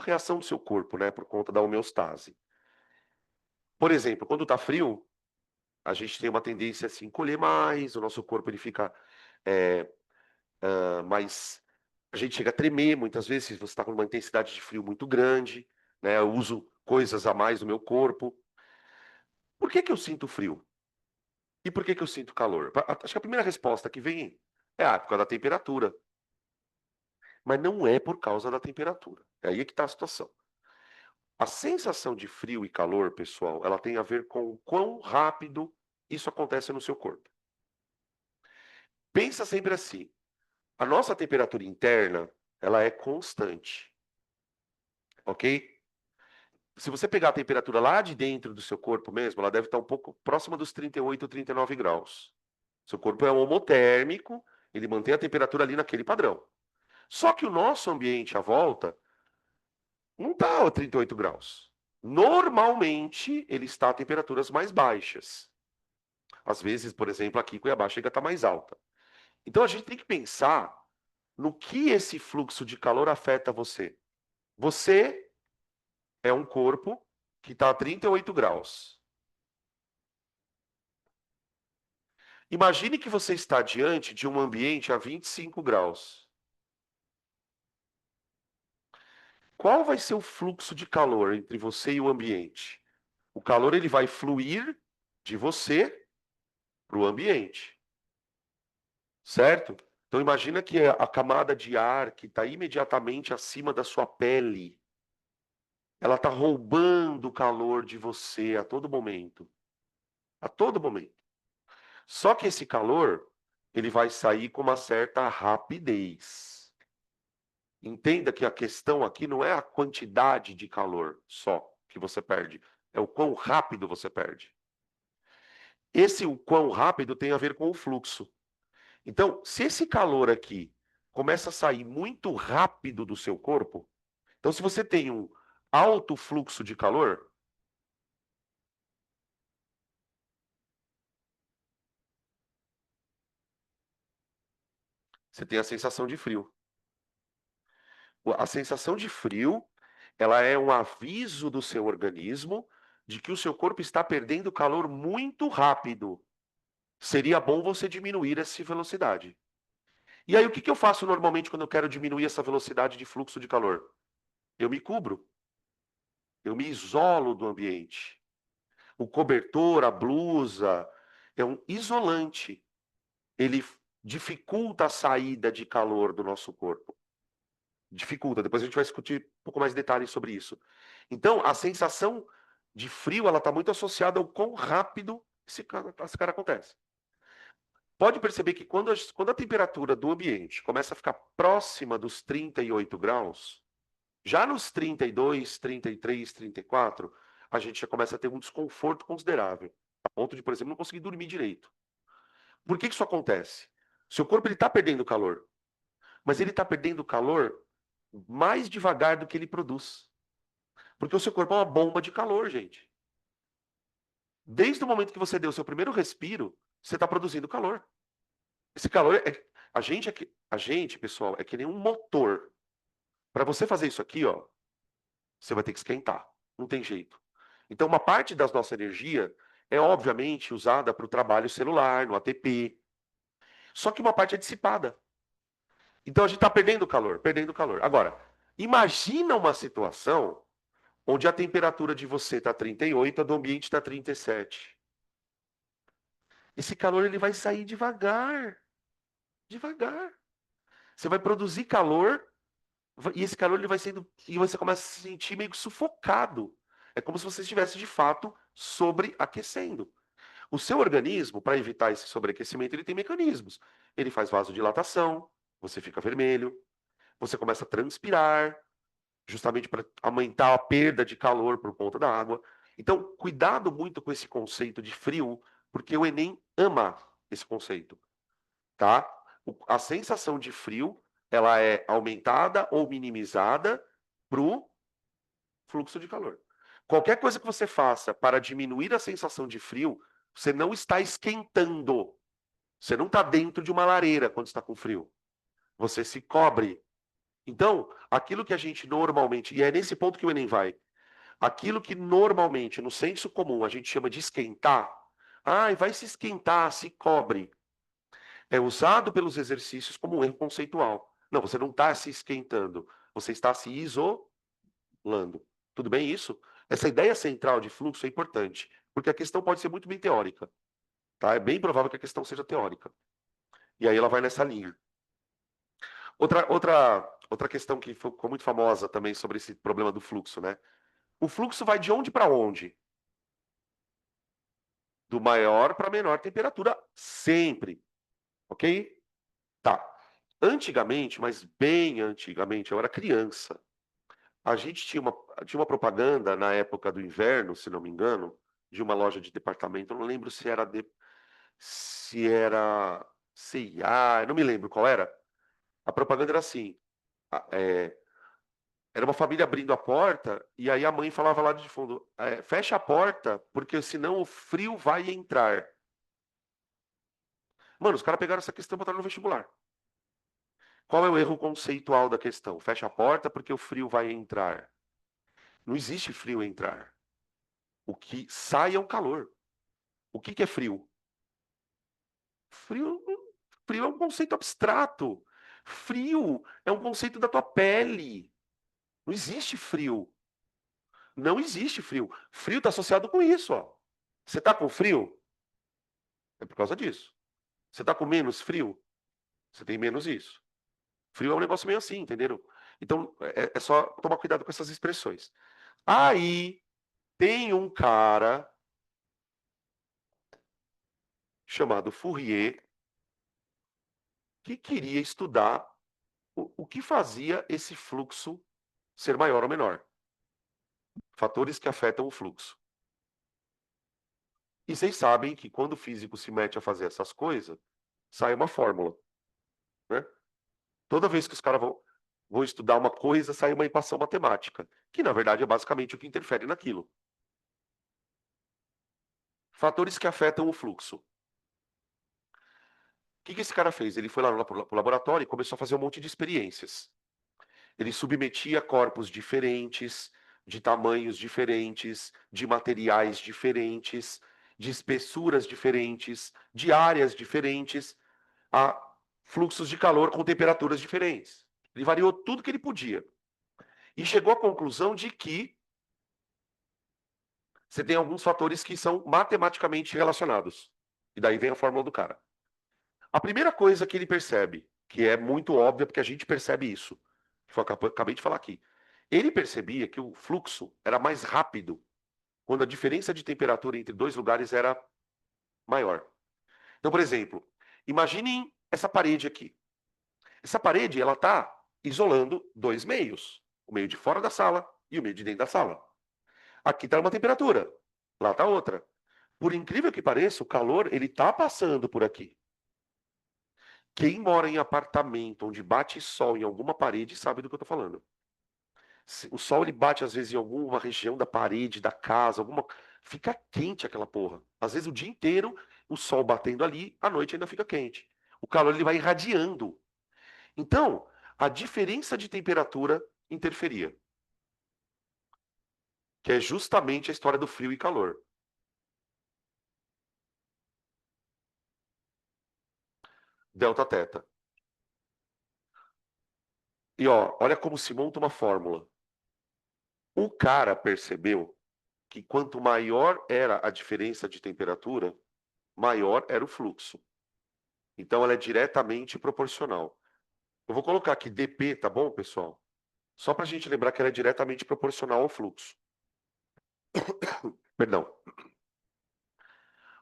reação do seu corpo, né, por conta da homeostase. Por exemplo, quando está frio, a gente tem uma tendência a se encolher mais, o nosso corpo ele fica é, mais. A gente chega a tremer muitas vezes, se você está com uma intensidade de frio muito grande, né? Eu uso coisas a mais no meu corpo. Por que que eu sinto frio? E por que que eu sinto calor? Acho que a primeira resposta que vem é, por causa da temperatura. Mas não é por causa da temperatura. É aí que está a situação. A sensação de frio e calor, pessoal, ela tem a ver com o quão rápido isso acontece no seu corpo. Pensa sempre assim, a nossa temperatura interna, ela é constante, ok? Se você pegar a temperatura lá de dentro do seu corpo mesmo, ela deve estar um pouco próxima dos 38, 39 graus. Seu corpo é homotérmico, ele mantém a temperatura ali naquele padrão. Só que o nosso ambiente à volta não está a 38 graus. Normalmente, ele está a temperaturas mais baixas. Às vezes, por exemplo, aqui em Cuiabá chega a estar mais alta. Então, a gente tem que pensar no que esse fluxo de calor afeta você. Você é um corpo que está a 38 graus. Imagine que você está diante de um ambiente a 25 graus. Qual vai ser o fluxo de calor entre você e o ambiente? O calor ele vai fluir de você para o ambiente, certo? Então imagina que a camada de ar que está imediatamente acima da sua pele, ela está roubando o calor de você a todo momento, a todo momento. Só que esse calor ele vai sair com uma certa rapidez. Entenda que a questão aqui não é a quantidade de calor só que você perde, é o quão rápido você perde. Esse o quão rápido tem a ver com o fluxo. Então, se esse calor aqui começa a sair muito rápido do seu corpo, então se você tem um alto fluxo de calor, você tem a sensação de frio. A sensação de frio, ela é um aviso do seu organismo de que o seu corpo está perdendo calor muito rápido. Seria bom você diminuir essa velocidade. E aí, o que eu faço normalmente quando eu quero diminuir essa velocidade de fluxo de calor? Eu me cubro, eu me isolo do ambiente. O cobertor, a blusa, é um isolante. Ele dificulta a saída de calor do nosso corpo. Dificulta. Depois a gente vai discutir um pouco mais de detalhes sobre isso. Então, a sensação de frio, ela está muito associada ao quão rápido esse cara acontece. Pode perceber que quando a temperatura do ambiente começa a ficar próxima dos 38 graus, já nos 32, 33, 34, a gente já começa a ter um desconforto considerável, a ponto de, por exemplo, não conseguir dormir direito. Por que isso acontece? Seu corpo está perdendo calor, mas ele está perdendo calor mais devagar do que ele produz. Porque o seu corpo é uma bomba de calor, gente. Desde o momento que você deu o seu primeiro respiro, você está produzindo calor. Esse calor é. A gente, pessoal, é que nem um motor. Para você fazer isso aqui, ó, você vai ter que esquentar. Não tem jeito. Então, uma parte da nossa energia é, obviamente, usada para o trabalho celular, no ATP. Só que uma parte é dissipada. Então, a gente está perdendo calor, perdendo calor. Agora, imagina uma situação onde a temperatura de você está 38, a do ambiente está 37. Esse calor ele vai sair devagar, devagar. Você vai produzir calor e esse calor ele vai sendo e você começa a se sentir meio sufocado. É como se você estivesse de fato sobreaquecendo. O seu organismo, para evitar esse sobreaquecimento, ele tem mecanismos. Ele faz vasodilatação, você fica vermelho, você começa a transpirar, justamente para aumentar a perda de calor por conta da água. Então, cuidado muito com esse conceito de frio, porque o Enem ama esse conceito, tá? A sensação de frio, ela é aumentada ou minimizada para o fluxo de calor. Qualquer coisa que você faça para diminuir a sensação de frio, você não está esquentando. Você não está dentro de uma lareira quando está com frio. Você se cobre. Então, aquilo que a gente normalmente, e é nesse ponto que o Enem vai, aquilo que normalmente, no senso comum, a gente chama de esquentar, vai se esquentar, se cobre. É usado pelos exercícios como um erro conceitual. Não, você não está se esquentando, você está se isolando. Tudo bem isso? Essa ideia central de fluxo é importante, porque a questão pode ser muito bem teórica, tá? É bem provável que a questão seja teórica. E aí ela vai nessa linha. Outra questão que ficou muito famosa também sobre esse problema do fluxo, né? O fluxo vai de onde para onde? Do maior para menor temperatura, sempre, ok? Tá. Antigamente, mas bem antigamente, eu era criança. A gente tinha uma propaganda na época do inverno, se não me engano, de uma loja de departamento. Eu não lembro se era C&A, eu não me lembro qual era. A propaganda era assim: era uma família abrindo a porta e aí a mãe falava lá de fundo: fecha a porta porque senão o frio vai entrar. Mano, os caras pegaram essa questão e botaram no vestibular. Qual é o erro conceitual da questão? Fecha a porta porque o frio vai entrar. Não existe frio entrar. O que sai é o calor. O que é frio? Frio, frio é um conceito abstrato. Frio é um conceito da tua pele. Não existe frio. Não existe frio. Frio está associado com isso, ó. Você está com frio? É por causa disso. Você está com menos frio? Você tem menos isso. Frio é um negócio meio assim, entenderam? Então, é só tomar cuidado com essas expressões. Aí, tem um cara chamado Fourier que queria estudar o que fazia esse fluxo ser maior ou menor. Fatores que afetam o fluxo. E vocês sabem que quando o físico se mete a fazer essas coisas, sai uma fórmula, né? Toda vez que os caras vão estudar uma coisa, sai uma equação matemática, que na verdade é basicamente o que interfere naquilo. Fatores que afetam o fluxo. O que esse cara fez? Ele foi lá pro laboratório e começou a fazer um monte de experiências. Ele submetia corpos diferentes, de tamanhos diferentes, de materiais diferentes, de espessuras diferentes, de áreas diferentes, a fluxos de calor com temperaturas diferentes. Ele variou tudo que ele podia. E chegou à conclusão de que você tem alguns fatores que são matematicamente relacionados. E daí vem a fórmula do cara. A primeira coisa que ele percebe, que é muito óbvia, porque a gente percebe isso, que eu acabei de falar aqui. Ele percebia que o fluxo era mais rápido quando a diferença de temperatura entre dois lugares era maior. Então, por exemplo, imaginem essa parede aqui. Essa parede, ela está isolando dois meios, o meio de fora da sala e o meio de dentro da sala. Aqui está uma temperatura, lá está outra. Por incrível que pareça, o calor ele está passando por aqui. Quem mora em apartamento onde bate sol em alguma parede sabe do que eu estou falando. O sol ele bate às vezes em alguma região da parede, da casa, fica quente aquela porra. Às vezes o dia inteiro o sol batendo ali, à noite ainda fica quente. O calor ele vai irradiando. Então, a diferença de temperatura interferia, que é justamente a história do frio e calor. Delta teta. E ó, olha como se monta uma fórmula. O cara percebeu que quanto maior era a diferença de temperatura, maior era o fluxo. Então ela é diretamente proporcional. Eu vou colocar aqui dP, tá bom, pessoal? Só para a gente lembrar que ela é diretamente proporcional ao fluxo. Perdão.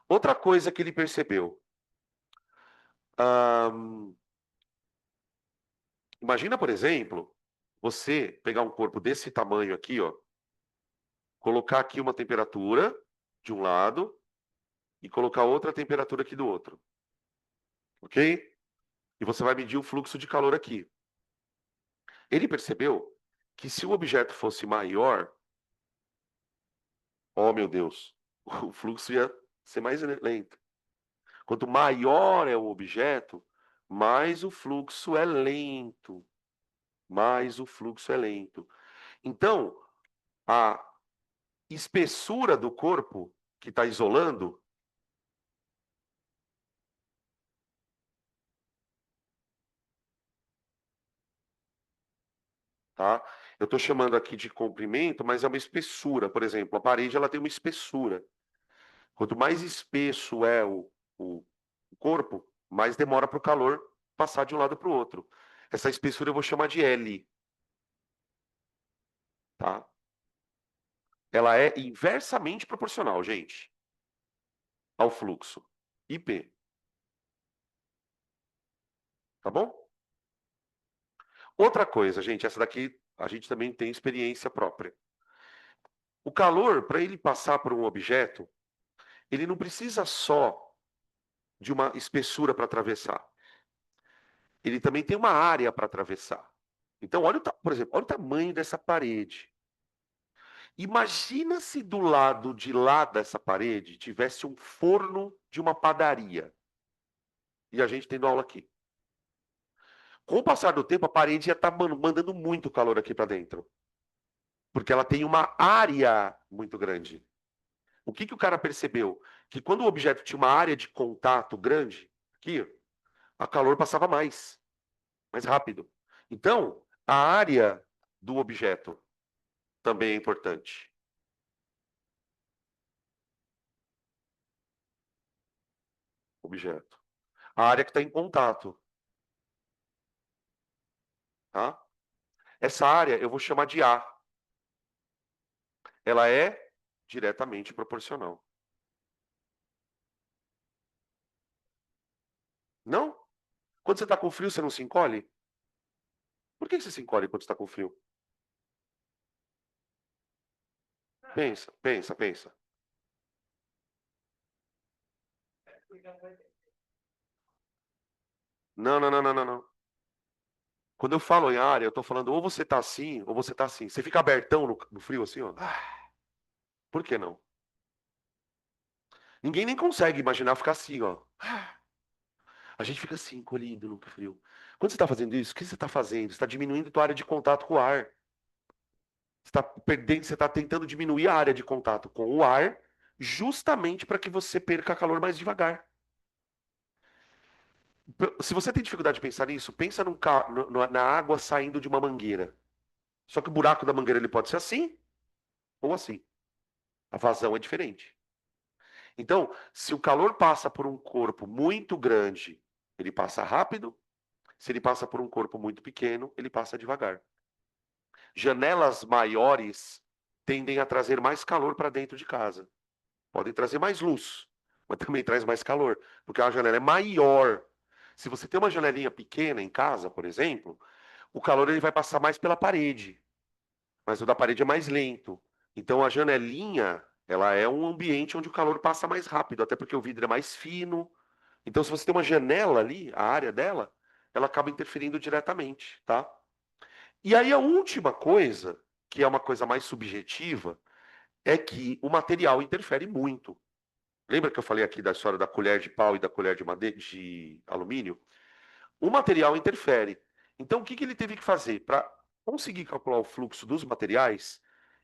Outra coisa que ele percebeu. Imagina, por exemplo, você pegar um corpo desse tamanho aqui, ó, colocar aqui uma temperatura de um lado e colocar outra temperatura aqui do outro. Ok? E você vai medir o fluxo de calor aqui. Ele percebeu que se o objeto fosse maior, oh meu Deus, o fluxo ia ser mais lento. Quanto maior é o objeto, mais o fluxo é lento. Mais o fluxo é lento. Então, a espessura do corpo que está isolando, tá? Eu estou chamando aqui de comprimento, mas é uma espessura. Por exemplo, a parede ela tem uma espessura. Quanto mais espesso é o corpo, mais demora para o calor passar de um lado para o outro. Essa espessura eu vou chamar de L, tá? Ela é inversamente proporcional, gente, ao fluxo. IP, tá bom? Outra coisa, gente, essa daqui a gente também tem experiência própria. O calor, para ele passar por um objeto, ele não precisa só de uma espessura para atravessar. Ele também tem uma área para atravessar. Então, olha, por exemplo, olha o tamanho dessa parede. Imagina se do lado de lá dessa parede tivesse um forno de uma padaria. E a gente tendo aula aqui. Com o passar do tempo, a parede ia estar mandando muito calor aqui para dentro. Porque ela tem uma área muito grande. O que o cara percebeu? Que quando o objeto tinha uma área de contato grande, aqui, a calor passava mais rápido. Então, a área do objeto também é importante. Objeto. A área que está em contato, tá? Essa área eu vou chamar de A. Ela é diretamente proporcional. Não? Quando você está com frio, você não se encolhe? Por que você se encolhe quando está com frio? Pensa, pensa, pensa. Não, não, não, não, não, não. Quando eu falo em área, eu estou falando ou você está assim, ou você está assim. Você fica abertão no frio assim, ó. Por que não? Ninguém nem consegue imaginar ficar assim, ó. A gente fica assim, encolhido no frio. Quando você está fazendo isso, o que você está fazendo? Você está diminuindo a tua área de contato com o ar. Você está perdendo, você está tentando diminuir a área de contato com o ar, justamente para que você perca calor mais devagar. Se você tem dificuldade de pensar nisso, pensa na água saindo de uma mangueira. Só que o buraco da mangueira ele pode ser assim ou assim. A vazão é diferente. Então, se o calor passa por um corpo muito grande, ele passa rápido. Se ele passa por um corpo muito pequeno, ele passa devagar. Janelas maiores tendem a trazer mais calor para dentro de casa. Podem trazer mais luz, mas também traz mais calor, porque a janela é maior. Se você tem uma janelinha pequena em casa, por exemplo, o calor ele vai passar mais pela parede, mas o da parede é mais lento. Então a janelinha, ela é um ambiente onde o calor passa mais rápido, até porque o vidro é mais fino. Então se você tem uma janela ali, a área dela, ela acaba interferindo diretamente, tá? E aí a última coisa, que é uma coisa mais subjetiva, é que o material interfere muito. Lembra que eu falei aqui da história da colher de pau e da colher de alumínio? O material interfere. Então, o que ele teve que fazer? Para conseguir calcular o fluxo dos materiais,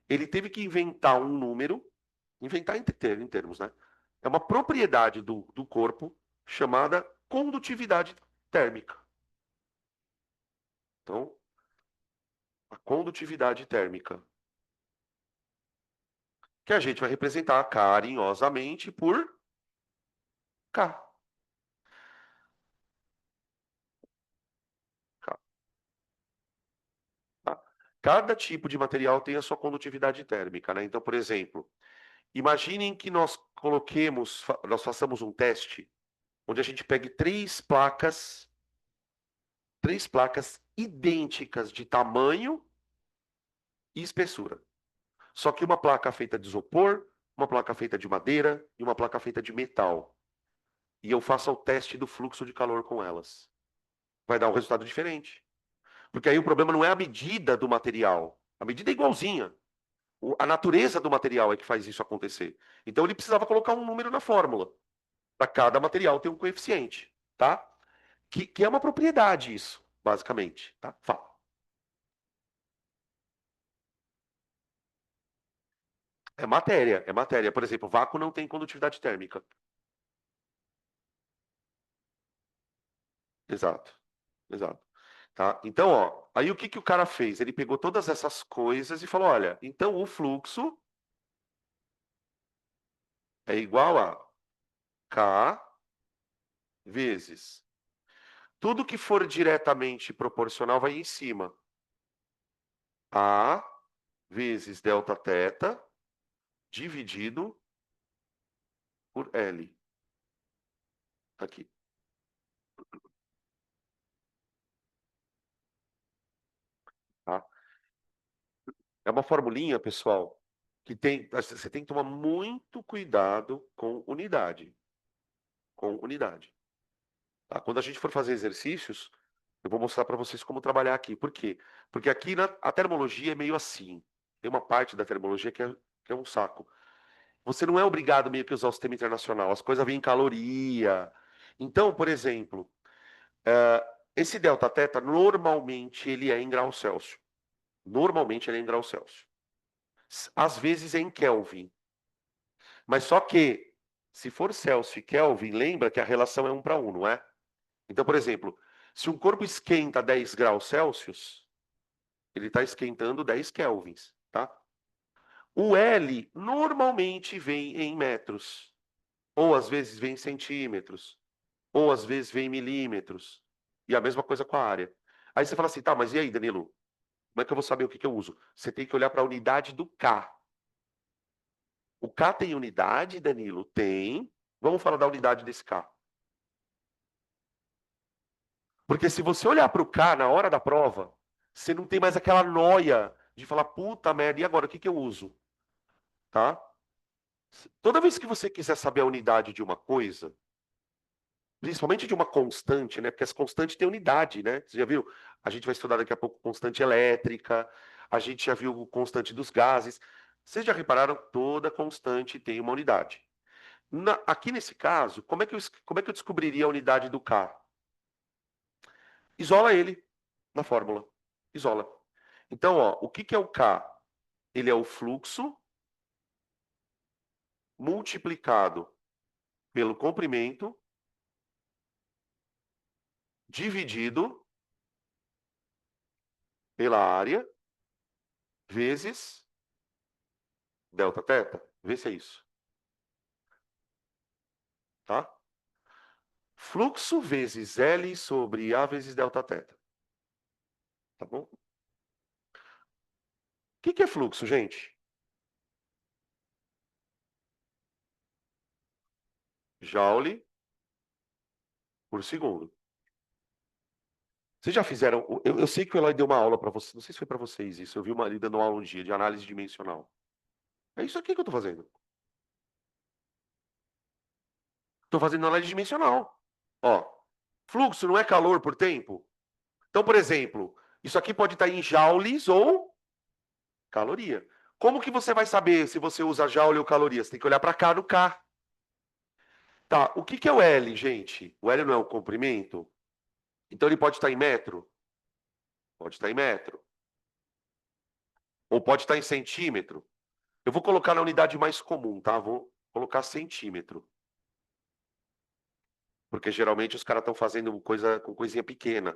ele teve que inventar um número, inventar em termos, né? É uma propriedade do corpo chamada condutividade térmica. Então, a condutividade térmica, que a gente vai representar carinhosamente por K. K, tá? Cada tipo de material tem a sua condutividade térmica, né? Então, por exemplo, imaginem que nós coloquemos, nós façamos um teste onde a gente pegue três placas idênticas de tamanho e espessura. Só que uma placa feita de isopor, uma placa feita de madeira e uma placa feita de metal. E eu faço o teste do fluxo de calor com elas. Vai dar um resultado diferente. Porque aí o problema não é a medida do material. A medida é igualzinha. A natureza do material é que faz isso acontecer. Então ele precisava colocar um número na fórmula. Para cada material ter um coeficiente, tá? Que é uma propriedade isso, basicamente, tá? Fala. É matéria, é matéria. Por exemplo, vácuo não tem condutividade térmica. Exato, exato. Tá? Então, ó, aí o que o cara fez? Ele pegou todas essas coisas e falou: olha, então o fluxo é igual a K vezes. Tudo que for diretamente proporcional vai em cima. A vezes delta θ dividido por L. Aqui. Tá? É uma formulinha, pessoal, que tem. Você tem que tomar muito cuidado com unidade. Com unidade. Tá? Quando a gente for fazer exercícios, eu vou mostrar para vocês como trabalhar aqui. Por quê? Porque aqui a termologia é meio assim. Tem uma parte da termologia que é um saco. Você não é obrigado meio que a usar o sistema internacional. As coisas vêm em caloria. Então, por exemplo, esse delta θ, normalmente ele é em grau Celsius. Normalmente ele é em grau Celsius. Às vezes é em Kelvin. Mas só que, se for Celsius e Kelvin, lembra que a relação é 1 para 1, não é? Então, por exemplo, se um corpo esquenta 10 graus Celsius, ele está esquentando 10 kelvins, tá? O L normalmente vem em metros, ou às vezes vem em centímetros, ou às vezes vem em milímetros. E a mesma coisa com a área. Aí você fala assim, tá, mas e aí, Danilo? Como é que eu vou saber o que eu uso? Você tem que olhar para a unidade do K. O K tem unidade, Danilo? Tem. Vamos falar da unidade desse K. Porque se você olhar para o K na hora da prova, você não tem mais aquela noia de falar, puta merda, e agora o que eu uso? Tá? Toda vez que você quiser saber a unidade de uma coisa, principalmente de uma constante, né? Porque as constantes têm unidade, né? Você já viu? A gente vai estudar daqui a pouco constante elétrica, a gente já viu constante dos gases. Vocês já repararam? Toda constante tem uma unidade. Aqui nesse caso, como é que eu descobriria a unidade do K? Isola ele na fórmula. Isola. Então, ó, o que é o K? Ele é o fluxo multiplicado pelo comprimento dividido pela área vezes delta θ. Vê se é isso, tá? Fluxo vezes L sobre A vezes delta θ. Tá bom? O que é fluxo, gente? Joule por segundo. Vocês já fizeram. Eu sei que o Eloy deu uma aula para vocês. Não sei se foi para vocês isso. Eu vi uma ali dando uma aula um dia de análise dimensional. É isso aqui que eu estou fazendo. Estou fazendo análise dimensional. Ó, fluxo não é calor por tempo? Então, por exemplo, isso aqui pode estar em joules ou caloria. Como que você vai saber se você usa joule ou caloria? Você tem que olhar para cá no K. Tá, o que é o L, gente? O L não é o comprimento? Então ele pode estar em metro? Pode estar em metro. Ou pode estar em centímetro. Eu vou colocar na unidade mais comum, tá? Vou colocar centímetro. Porque geralmente os caras estão fazendo coisa com coisinha pequena.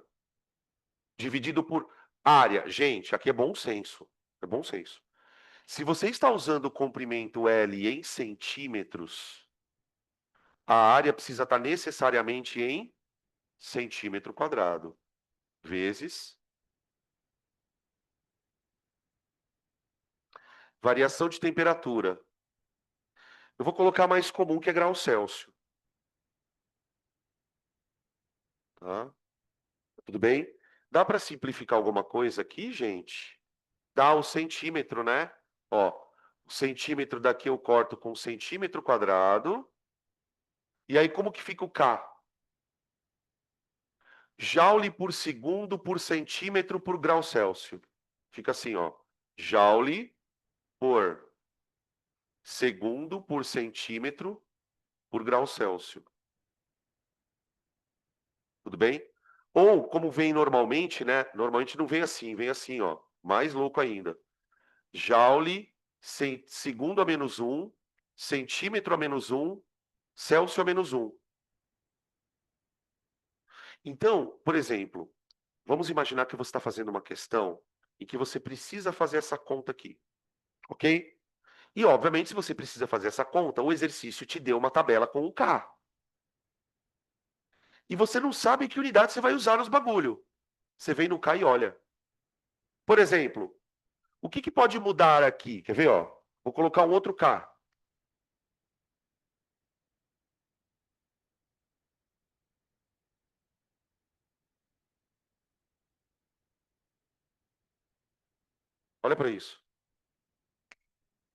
Dividido por área. Gente, aqui é bom senso. É bom senso. Se você está usando o comprimento L em centímetros, a área precisa estar necessariamente em centímetro quadrado, vezes variação de temperatura. Eu vou colocar mais comum, que é grau Celsius. Tá? Tudo bem? Dá para simplificar alguma coisa aqui, gente? Dá o centímetro, né? Ó, o centímetro daqui eu corto com centímetro quadrado. E aí, como que fica o K? Joule por segundo por centímetro por grau Celsius. Fica assim, ó. Joule por segundo por centímetro por grau Celsius. Tudo bem? Ou, como vem normalmente, né? Normalmente não vem assim, ó. Mais louco ainda. Joule, segundo a menos 1, centímetro a menos 1, Celsius a menos 1. Então, por exemplo, vamos imaginar que você está fazendo uma questão e que você precisa fazer essa conta aqui, ok? E, obviamente, se você precisa fazer essa conta, o exercício te deu uma tabela com um K. E você não sabe que unidade você vai usar nos bagulho. Você vem no K e olha. Por exemplo, o que pode mudar aqui? Quer ver, ó? Vou colocar um outro K. Olha para isso.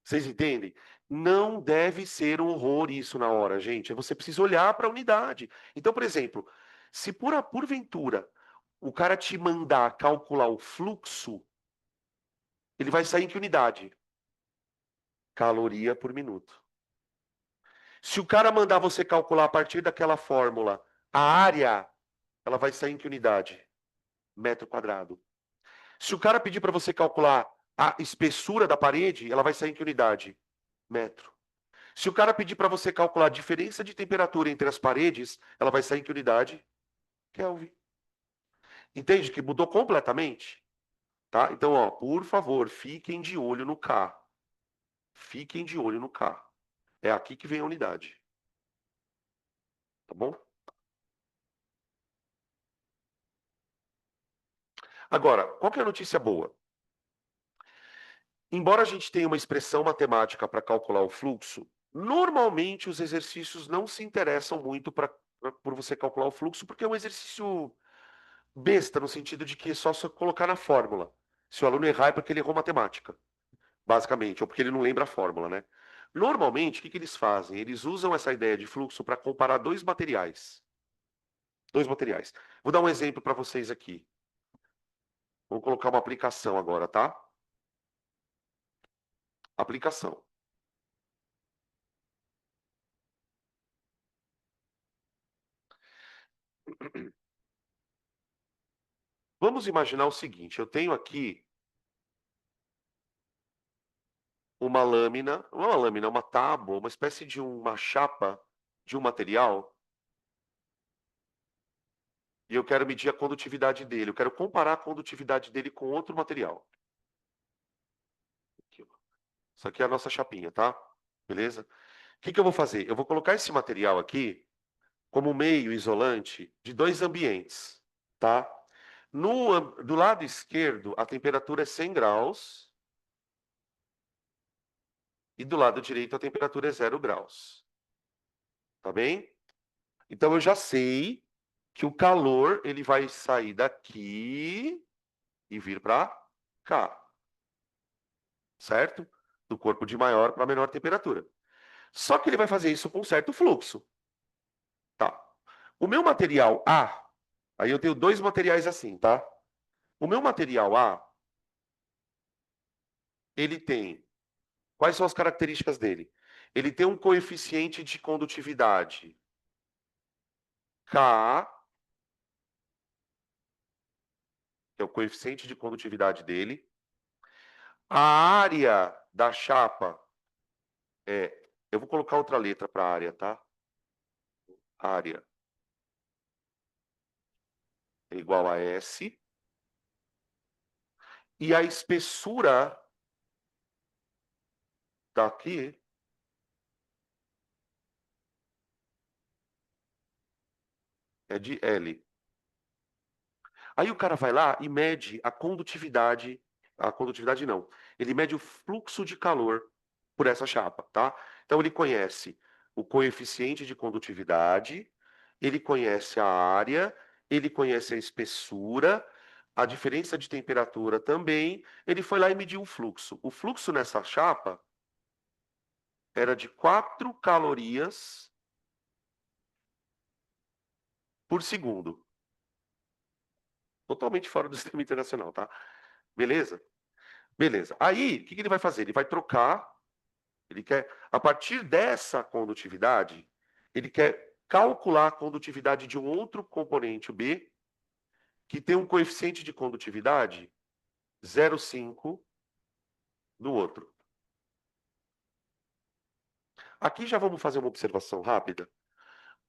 Vocês entendem? Não deve ser um horror isso na hora, gente. Você precisa olhar para a unidade. Então, por exemplo, se porventura o cara te mandar calcular o fluxo, ele vai sair em que unidade? Caloria por minuto. Se o cara mandar você calcular a partir daquela fórmula a área, ela vai sair em que unidade? Metro quadrado. Se o cara pedir para você calcular a espessura da parede, ela vai sair em que unidade? Metro. Se o cara pedir para você calcular a diferença de temperatura entre as paredes, ela vai sair em que unidade? Kelvin. Entende que mudou completamente? Tá? Então, ó, por favor, fiquem de olho no K. Fiquem de olho no K. É aqui que vem a unidade. Tá bom? Agora, qual que é a notícia boa? Embora a gente tenha uma expressão matemática para calcular o fluxo, normalmente os exercícios não se interessam muito por você calcular o fluxo, porque é um exercício besta, no sentido de que é só colocar na fórmula. Se o aluno errar é porque ele errou matemática, basicamente, ou porque ele não lembra a fórmula, né? Normalmente, o que eles fazem? Eles usam essa ideia de fluxo para comparar dois materiais. Dois materiais. Vou dar um exemplo para vocês aqui. Vamos colocar uma aplicação agora, tá? Aplicação. Vamos imaginar o seguinte: eu tenho aqui uma lâmina, uma tábua, uma espécie de uma chapa de um material, e eu quero medir a condutividade dele. Eu quero comparar a condutividade dele com outro material. Aqui, ó. Isso aqui é a nossa chapinha, tá? Beleza? O que eu vou fazer? Eu vou colocar esse material aqui como meio isolante de dois ambientes, tá? Do lado esquerdo, a temperatura é 100 graus e do lado direito a temperatura é 0 graus. Tá bem? Então eu já sei que o calor ele vai sair daqui e vir para cá, certo? Do corpo de maior para menor temperatura. Só que ele vai fazer isso com um certo fluxo, tá? O meu material A, aí eu tenho dois materiais assim, tá? O meu material A, ele tem, quais são as características dele? Ele tem um coeficiente de condutividade K, que é o coeficiente de condutividade dele. A área da chapa é, eu vou colocar outra letra para área, tá? Área é igual a S. E a espessura daqui é de L. Aí o cara vai lá e mede a condutividade não, ele mede o fluxo de calor por essa chapa, tá? Então ele conhece o coeficiente de condutividade, ele conhece a área, ele conhece a espessura, a diferença de temperatura também, ele foi lá e mediu o fluxo. O fluxo nessa chapa era de 4 calorias por segundo. Totalmente fora do sistema internacional, tá? Beleza? Beleza. Aí, o que ele vai fazer? Ele vai trocar, ele quer, a partir dessa condutividade, ele quer calcular a condutividade de um outro componente, o B, que tem um coeficiente de condutividade 0,5 no outro. Aqui já vamos fazer uma observação rápida.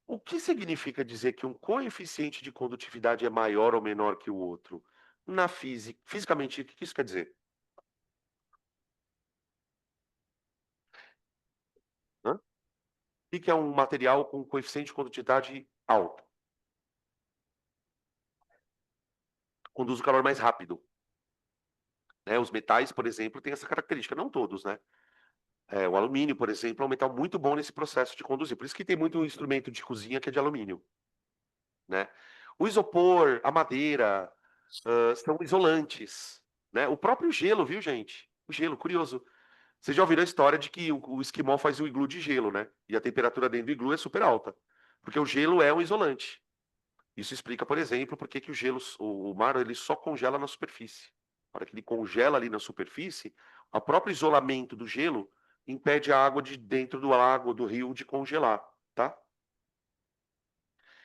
O que significa dizer que um coeficiente de condutividade é maior ou menor que o outro? Na física, fisicamente, o que isso quer dizer? O que é um material com coeficiente de condutividade alto? Conduz o calor mais rápido. Né? Os metais, por exemplo, têm essa característica, não todos, né? O alumínio, por exemplo, é um metal muito bom nesse processo de conduzir. Por isso que tem muito instrumento de cozinha que é de alumínio, né? O isopor, a madeira, são isolantes, né? O próprio gelo, viu, gente? O gelo, curioso. Vocês já ouviram a história de que o esquimó faz um iglu de gelo, né? E a temperatura dentro do iglu é super alta, porque o gelo é um isolante. Isso explica, por exemplo, por que que o gelo, o mar, ele só congela na superfície. Na hora que ele congela ali na superfície, o próprio isolamento do gelo impede a água de dentro do lago, do rio, de congelar, tá?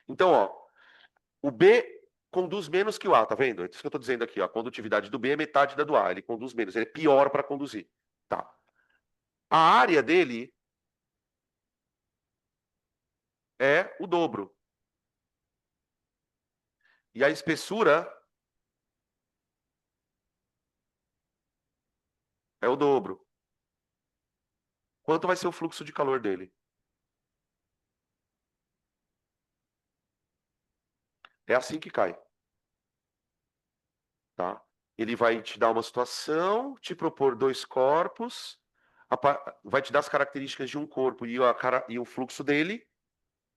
Então, ó, o B conduz menos que o A, tá vendo? É isso que eu tô dizendo aqui, ó. A condutividade do B é metade da do A, ele conduz menos, ele é pior para conduzir, tá? A área dele é o dobro. E a espessura é o dobro. Quanto vai ser o fluxo de calor dele? É assim que cai, tá? Ele vai te dar uma situação, te propor dois corpos, vai te dar as características de um corpo e o fluxo dele,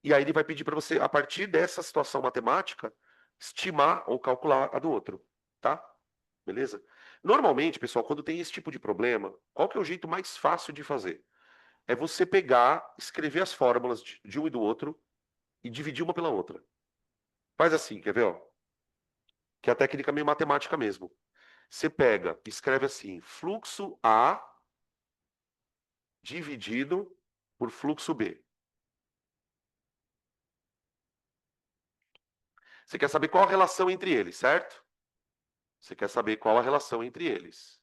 e aí ele vai pedir para você, a partir dessa situação matemática, estimar ou calcular a do outro, tá? Beleza? Normalmente, pessoal, quando tem esse tipo de problema, qual que é o jeito mais fácil de fazer? É você pegar, escrever as fórmulas de um e do outro e dividir uma pela outra. Faz assim, quer ver? Ó? Que é a técnica meio matemática mesmo. Você pega, escreve assim, fluxo A dividido por fluxo B. Você quer saber qual a relação entre eles, certo? Você quer saber qual a relação entre eles.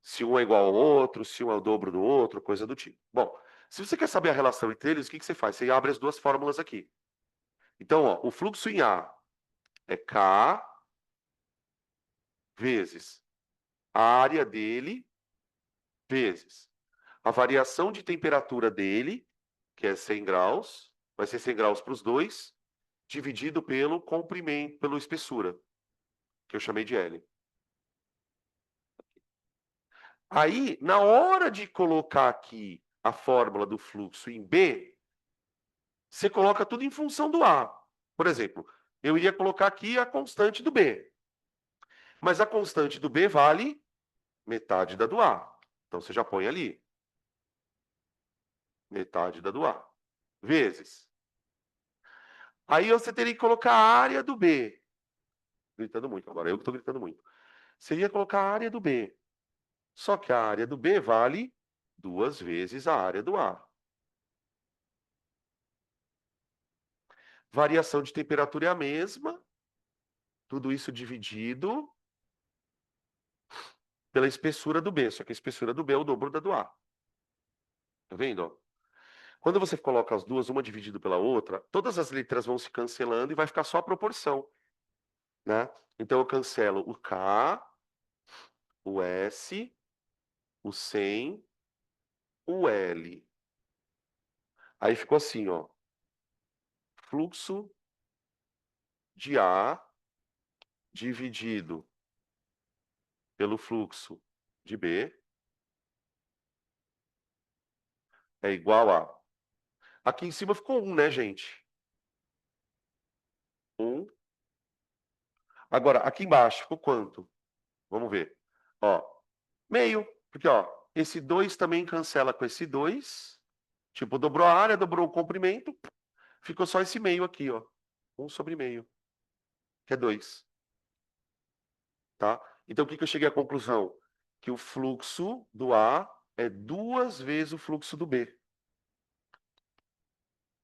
Se um é igual ao outro, se um é o dobro do outro, coisa do tipo. Bom, se você quer saber a relação entre eles, o que que você faz? Você abre as duas fórmulas aqui. Então, ó, o fluxo em A é K vezes a área dele vezes a variação de temperatura dele, que é 100 graus, vai ser 100 graus para os dois, dividido pelo comprimento, pela espessura, que eu chamei de L. Aí, na hora de colocar aqui a fórmula do fluxo em B, você coloca tudo em função do A. Por exemplo, eu iria colocar aqui a constante do B. Mas a constante do B vale metade da do A. Então você já põe ali. Metade da do A. Vezes. Aí você teria que colocar a área do B. Gritando muito agora, eu que estou gritando muito. Seria colocar a área do B. Só que a área do B vale duas vezes a área do A. Variação de temperatura é a mesma. Tudo isso dividido pela espessura do B. Só que a espessura do B é o dobro da do A. Tá vendo? Quando você coloca as duas, uma dividida pela outra, todas as letras vão se cancelando e vai ficar só a proporção, né? Então eu cancelo o K, o S, o 100, o L. Aí ficou assim, ó. Fluxo de A dividido pelo fluxo de B é igual a... Aqui em cima ficou 1, né, gente? 1. Agora, aqui embaixo ficou quanto? Vamos ver. Ó, meio. Porque, ó, esse 2 também cancela com esse 2. Tipo, dobrou a área, dobrou o comprimento. Ficou só esse meio aqui, ó. 1 sobre meio, que é 2. Tá? Então, o que que eu cheguei à conclusão? Que o fluxo do A é duas vezes o fluxo do B.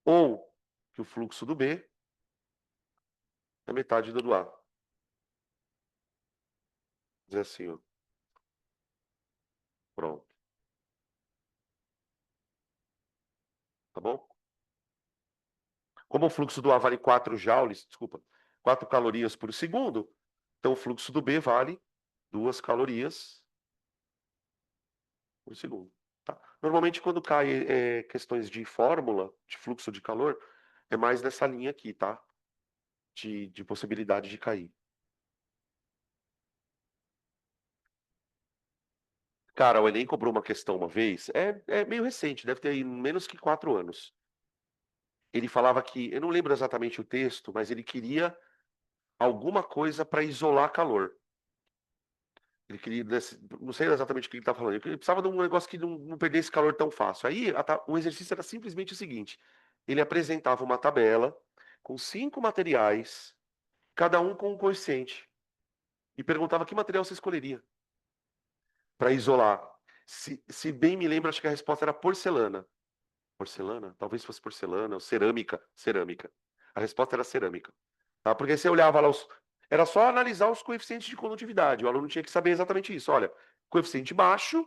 Ou que o fluxo do B é metade do A. Dizer assim, ó. Pronto. Tá bom? Como o fluxo do A vale 4 joules, desculpa, 4 calorias por segundo, então o fluxo do B vale 2 calorias por segundo. Normalmente, quando cai questões de fórmula, de fluxo de calor, é mais nessa linha aqui, tá? De possibilidade de cair. Cara, o Enem cobrou uma questão uma vez, é meio recente, deve ter aí menos que 4 anos. Ele falava que, eu não lembro exatamente o texto, mas ele queria alguma coisa para isolar calor. Ele queria, não sei exatamente o que ele estava falando, ele precisava de um negócio que não perdesse calor tão fácil. Aí o exercício era simplesmente o seguinte: ele apresentava uma tabela com 5 materiais, cada um com um coeficiente, e perguntava que material você escolheria para isolar. Se bem me lembro, acho que a resposta era porcelana. Porcelana? Talvez fosse porcelana, ou cerâmica. Cerâmica. A resposta era cerâmica. Tá? Porque você olhava lá era só analisar os coeficientes de condutividade. O aluno tinha que saber exatamente isso. Olha, coeficiente baixo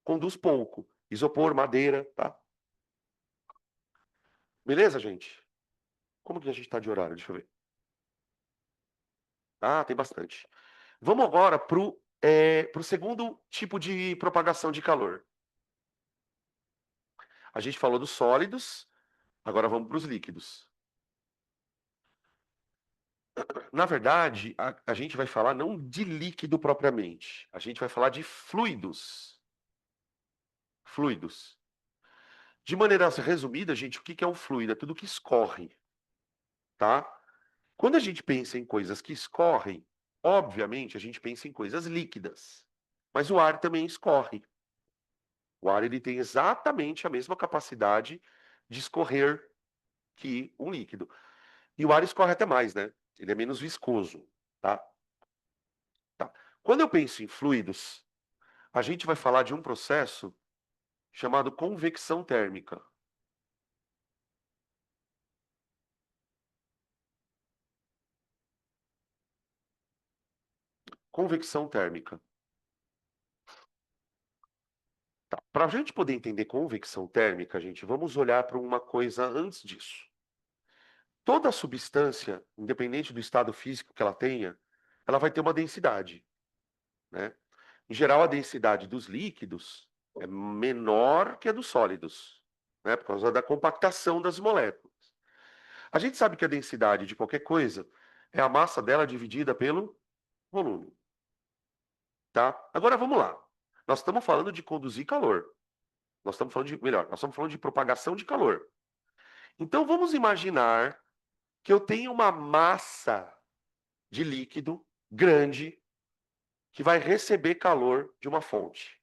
conduz pouco. Isopor, madeira, tá? Beleza, gente? Como que a gente está de horário? Deixa eu ver. Ah, tem bastante. Vamos agora pro segundo tipo de propagação de calor. A gente falou dos sólidos, agora vamos para os líquidos. Na verdade, a gente vai falar não de líquido propriamente, a gente vai falar de fluidos. Fluidos. De maneira resumida, gente, o que que é um fluido? É tudo que escorre, tá? Quando a gente pensa em coisas que escorrem, obviamente a gente pensa em coisas líquidas. Mas o ar também escorre. O ar ele tem exatamente a mesma capacidade de escorrer que um líquido. E o ar escorre até mais, né? Ele é menos viscoso, tá? Tá. Quando eu penso em fluidos, a gente vai falar de um processo chamado convecção térmica. Convecção térmica. Tá. Para a gente poder entender convecção térmica, gente, vamos olhar para uma coisa antes disso. Toda substância, independente do estado físico que ela tenha, ela vai ter uma densidade, né? Em geral, a densidade dos líquidos é menor que a dos sólidos, né? Por causa da compactação das moléculas. A gente sabe que a densidade de qualquer coisa é a massa dela dividida pelo volume, tá? Agora vamos lá. Nós estamos falando de conduzir calor. Nós estamos falando nós estamos falando de propagação de calor. Então vamos imaginar que eu tenho uma massa de líquido grande que vai receber calor de uma fonte.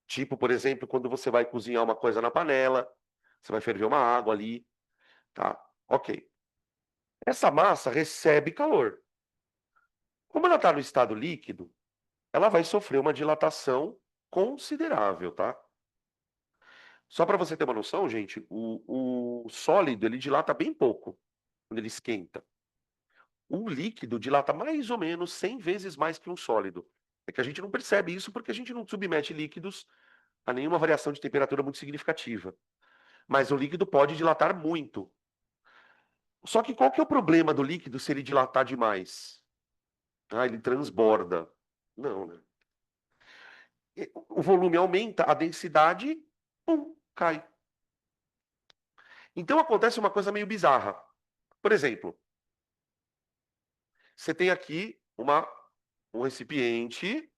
Tipo, por exemplo, quando você vai cozinhar uma coisa na panela, você vai ferver uma água ali, tá? Ok. Essa massa recebe calor. Como ela está no estado líquido, ela vai sofrer uma dilatação considerável, tá? Só para você ter uma noção, gente, o sólido ele dilata bem pouco quando ele esquenta. Um líquido dilata mais ou menos 100 vezes mais que um sólido. É que a gente não percebe isso porque a gente não submete líquidos a nenhuma variação de temperatura muito significativa. Mas o líquido pode dilatar muito. Só que qual que é o problema do líquido se ele dilatar demais? Ah, ele transborda. Não, né? O volume aumenta, a densidade, pum, cai. Então acontece uma coisa meio bizarra. Por exemplo, você tem aqui um recipiente,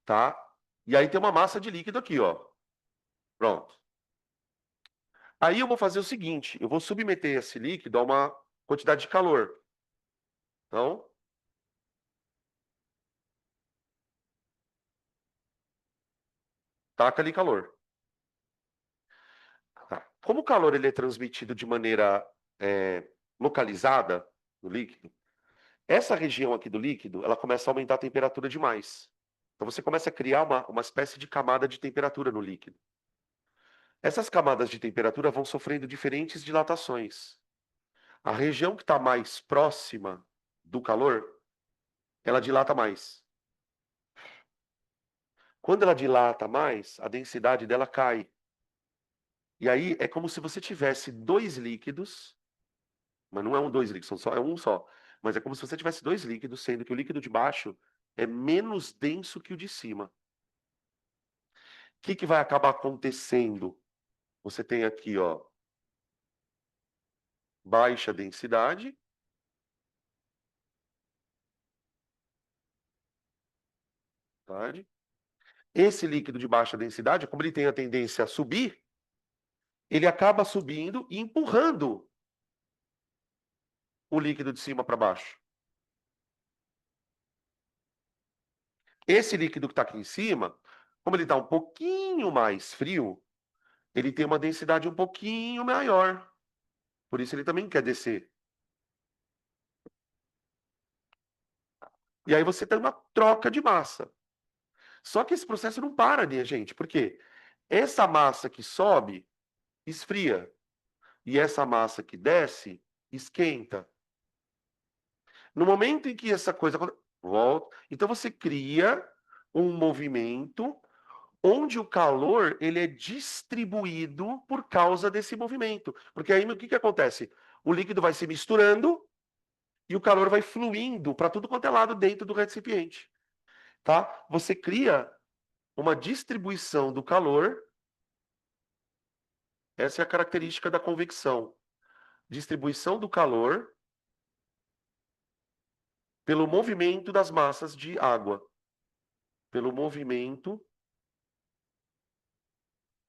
tá? E aí tem uma massa de líquido aqui, ó. Pronto. Aí eu vou fazer o seguinte, eu vou submeter esse líquido a uma quantidade de calor. Então, taca ali calor. Tá. Como o calor ele é transmitido de maneira localizada no líquido, essa região aqui do líquido, ela começa a aumentar a temperatura demais. Então você começa a criar uma espécie de camada de temperatura no líquido. Essas camadas de temperatura vão sofrendo diferentes dilatações. A região que está mais próxima do calor, ela dilata mais. Quando ela dilata mais, a densidade dela cai. E aí é como se você tivesse dois líquidos, mas não é dois líquidos, é um só. Mas é como se você tivesse dois líquidos, sendo que o líquido de baixo é menos denso que o de cima. O que que vai acabar acontecendo? Você tem aqui, ó, baixa densidade, tá? Esse líquido de baixa densidade, como ele tem a tendência a subir, ele acaba subindo e empurrando o líquido de cima para baixo. Esse líquido que está aqui em cima, como ele está um pouquinho mais frio, ele tem uma densidade um pouquinho maior. Por isso ele também quer descer. E aí você tem uma troca de massa. Só que esse processo não para, né, gente? Porque essa massa que sobe, esfria. E essa massa que desce, esquenta. No momento em que essa coisa volta, então você cria um movimento onde o calor ele é distribuído por causa desse movimento. Porque aí o que que acontece? O líquido vai se misturando e o calor vai fluindo para tudo quanto é lado dentro do recipiente, tá? Você cria uma distribuição do calor. Essa é a característica da convecção. Distribuição do calor pelo movimento das massas de água, pelo movimento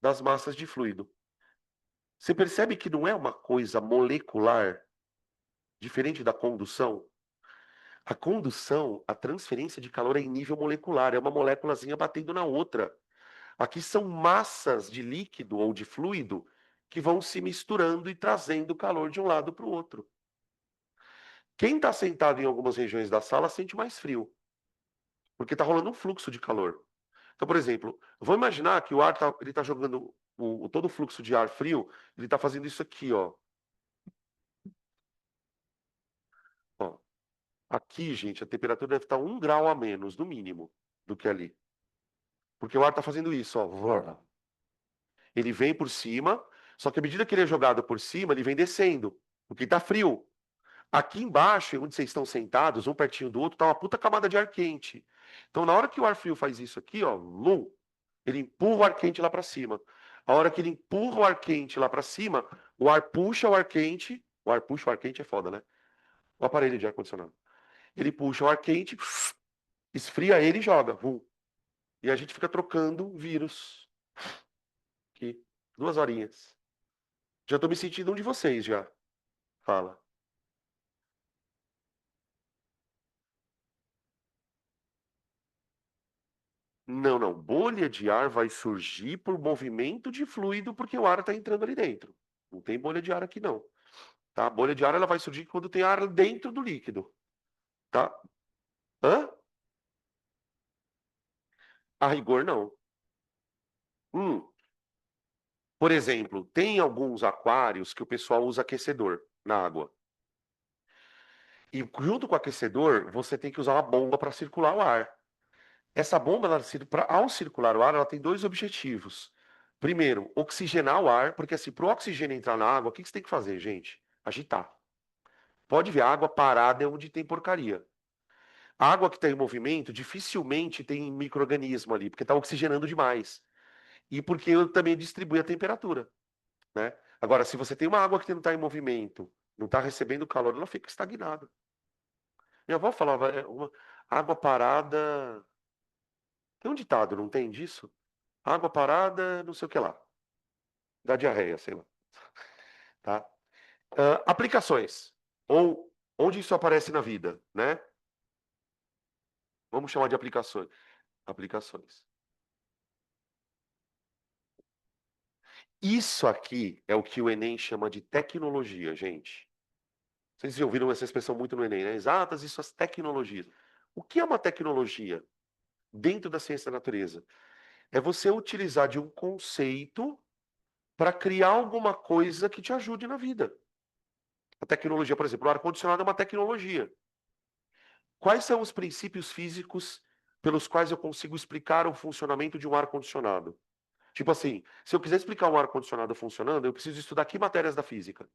das massas de fluido. Você percebe que não é uma coisa molecular, diferente da condução? A condução, a transferência de calor é em nível molecular, é uma moléculazinha batendo na outra. Aqui são massas de líquido ou de fluido que vão se misturando e trazendo calor de um lado para o outro. Quem está sentado em algumas regiões da sala sente mais frio, porque está rolando um fluxo de calor. Então, por exemplo, vamos imaginar que o ar ele está jogando todo o fluxo de ar frio, ele está fazendo isso aqui, ó. Ó. Aqui, gente, a temperatura deve estar 1 grau a menos, no mínimo, do que ali. Porque o ar está fazendo isso, ó. Ele vem por cima, só que à medida que ele é jogado por cima, ele vem descendo, porque está frio. Aqui embaixo, onde vocês estão sentados, um pertinho do outro, está uma puta camada de ar quente. Então, na hora que o ar frio faz isso aqui, ó, ele empurra o ar quente lá para cima. A hora que ele empurra o ar quente lá para cima, o ar puxa o ar quente. O ar puxa o ar quente é foda, né? O aparelho de ar-condicionado. Ele puxa o ar quente, esfria ele e joga. E a gente fica trocando vírus aqui. 2 horinhas. Já tô me sentindo um de vocês já. Fala. Não, não. Bolha de ar vai surgir por movimento de fluido, porque o ar está entrando ali dentro. Não tem bolha de ar aqui, não. Tá? A bolha de ar ela vai surgir quando tem ar dentro do líquido. Tá? Hã? A rigor, não. Hum. Por exemplo, tem alguns aquários que o pessoal usa aquecedor na água. E junto com o aquecedor, você tem que usar uma bomba para circular o ar. Essa bomba, ao circular o ar, ela tem dois objetivos. Primeiro, oxigenar o ar, porque assim, para o oxigênio entrar na água, o que que você tem que fazer, gente? Agitar. Pode ver, a água parada é onde tem porcaria. A água que está em movimento dificilmente tem micro-organismo ali, porque está oxigenando demais. E porque também distribui a temperatura, né? Agora, se você tem uma água que não está em movimento, não está recebendo calor, ela fica estagnada. Minha avó falava, água parada. Tem um ditado, não tem disso? Água parada, não sei o que lá. Dá diarreia, sei lá. Tá? Aplicações. Ou onde isso aparece na vida, né? Vamos chamar de aplicações. Aplicações. Isso aqui é o que o Enem chama de tecnologia, gente. Vocês já ouviram essa expressão muito no Enem, né? Exatas e suas tecnologias. O que é uma tecnologia dentro da ciência da natureza? É você utilizar de um conceito para criar alguma coisa que te ajude na vida. A tecnologia, por exemplo, o ar-condicionado é uma tecnologia. Quais são os princípios físicos pelos quais eu consigo explicar o funcionamento de um ar-condicionado? Tipo assim, se eu quiser explicar um ar-condicionado funcionando, eu preciso estudar que matérias da física?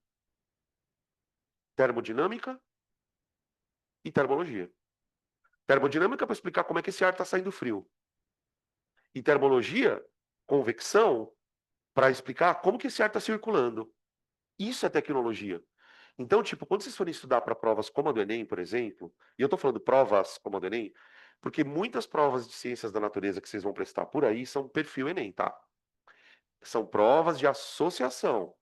Termodinâmica e termologia. Termodinâmica para explicar como é que esse ar está saindo frio. E termologia, convecção, para explicar como que esse ar está circulando. Isso é tecnologia. Então, tipo, quando vocês forem estudar para provas como a do Enem, por exemplo, e eu estou falando provas como a do Enem, porque muitas provas de ciências da natureza que vocês vão prestar por aí são perfil Enem, tá? São provas de associação.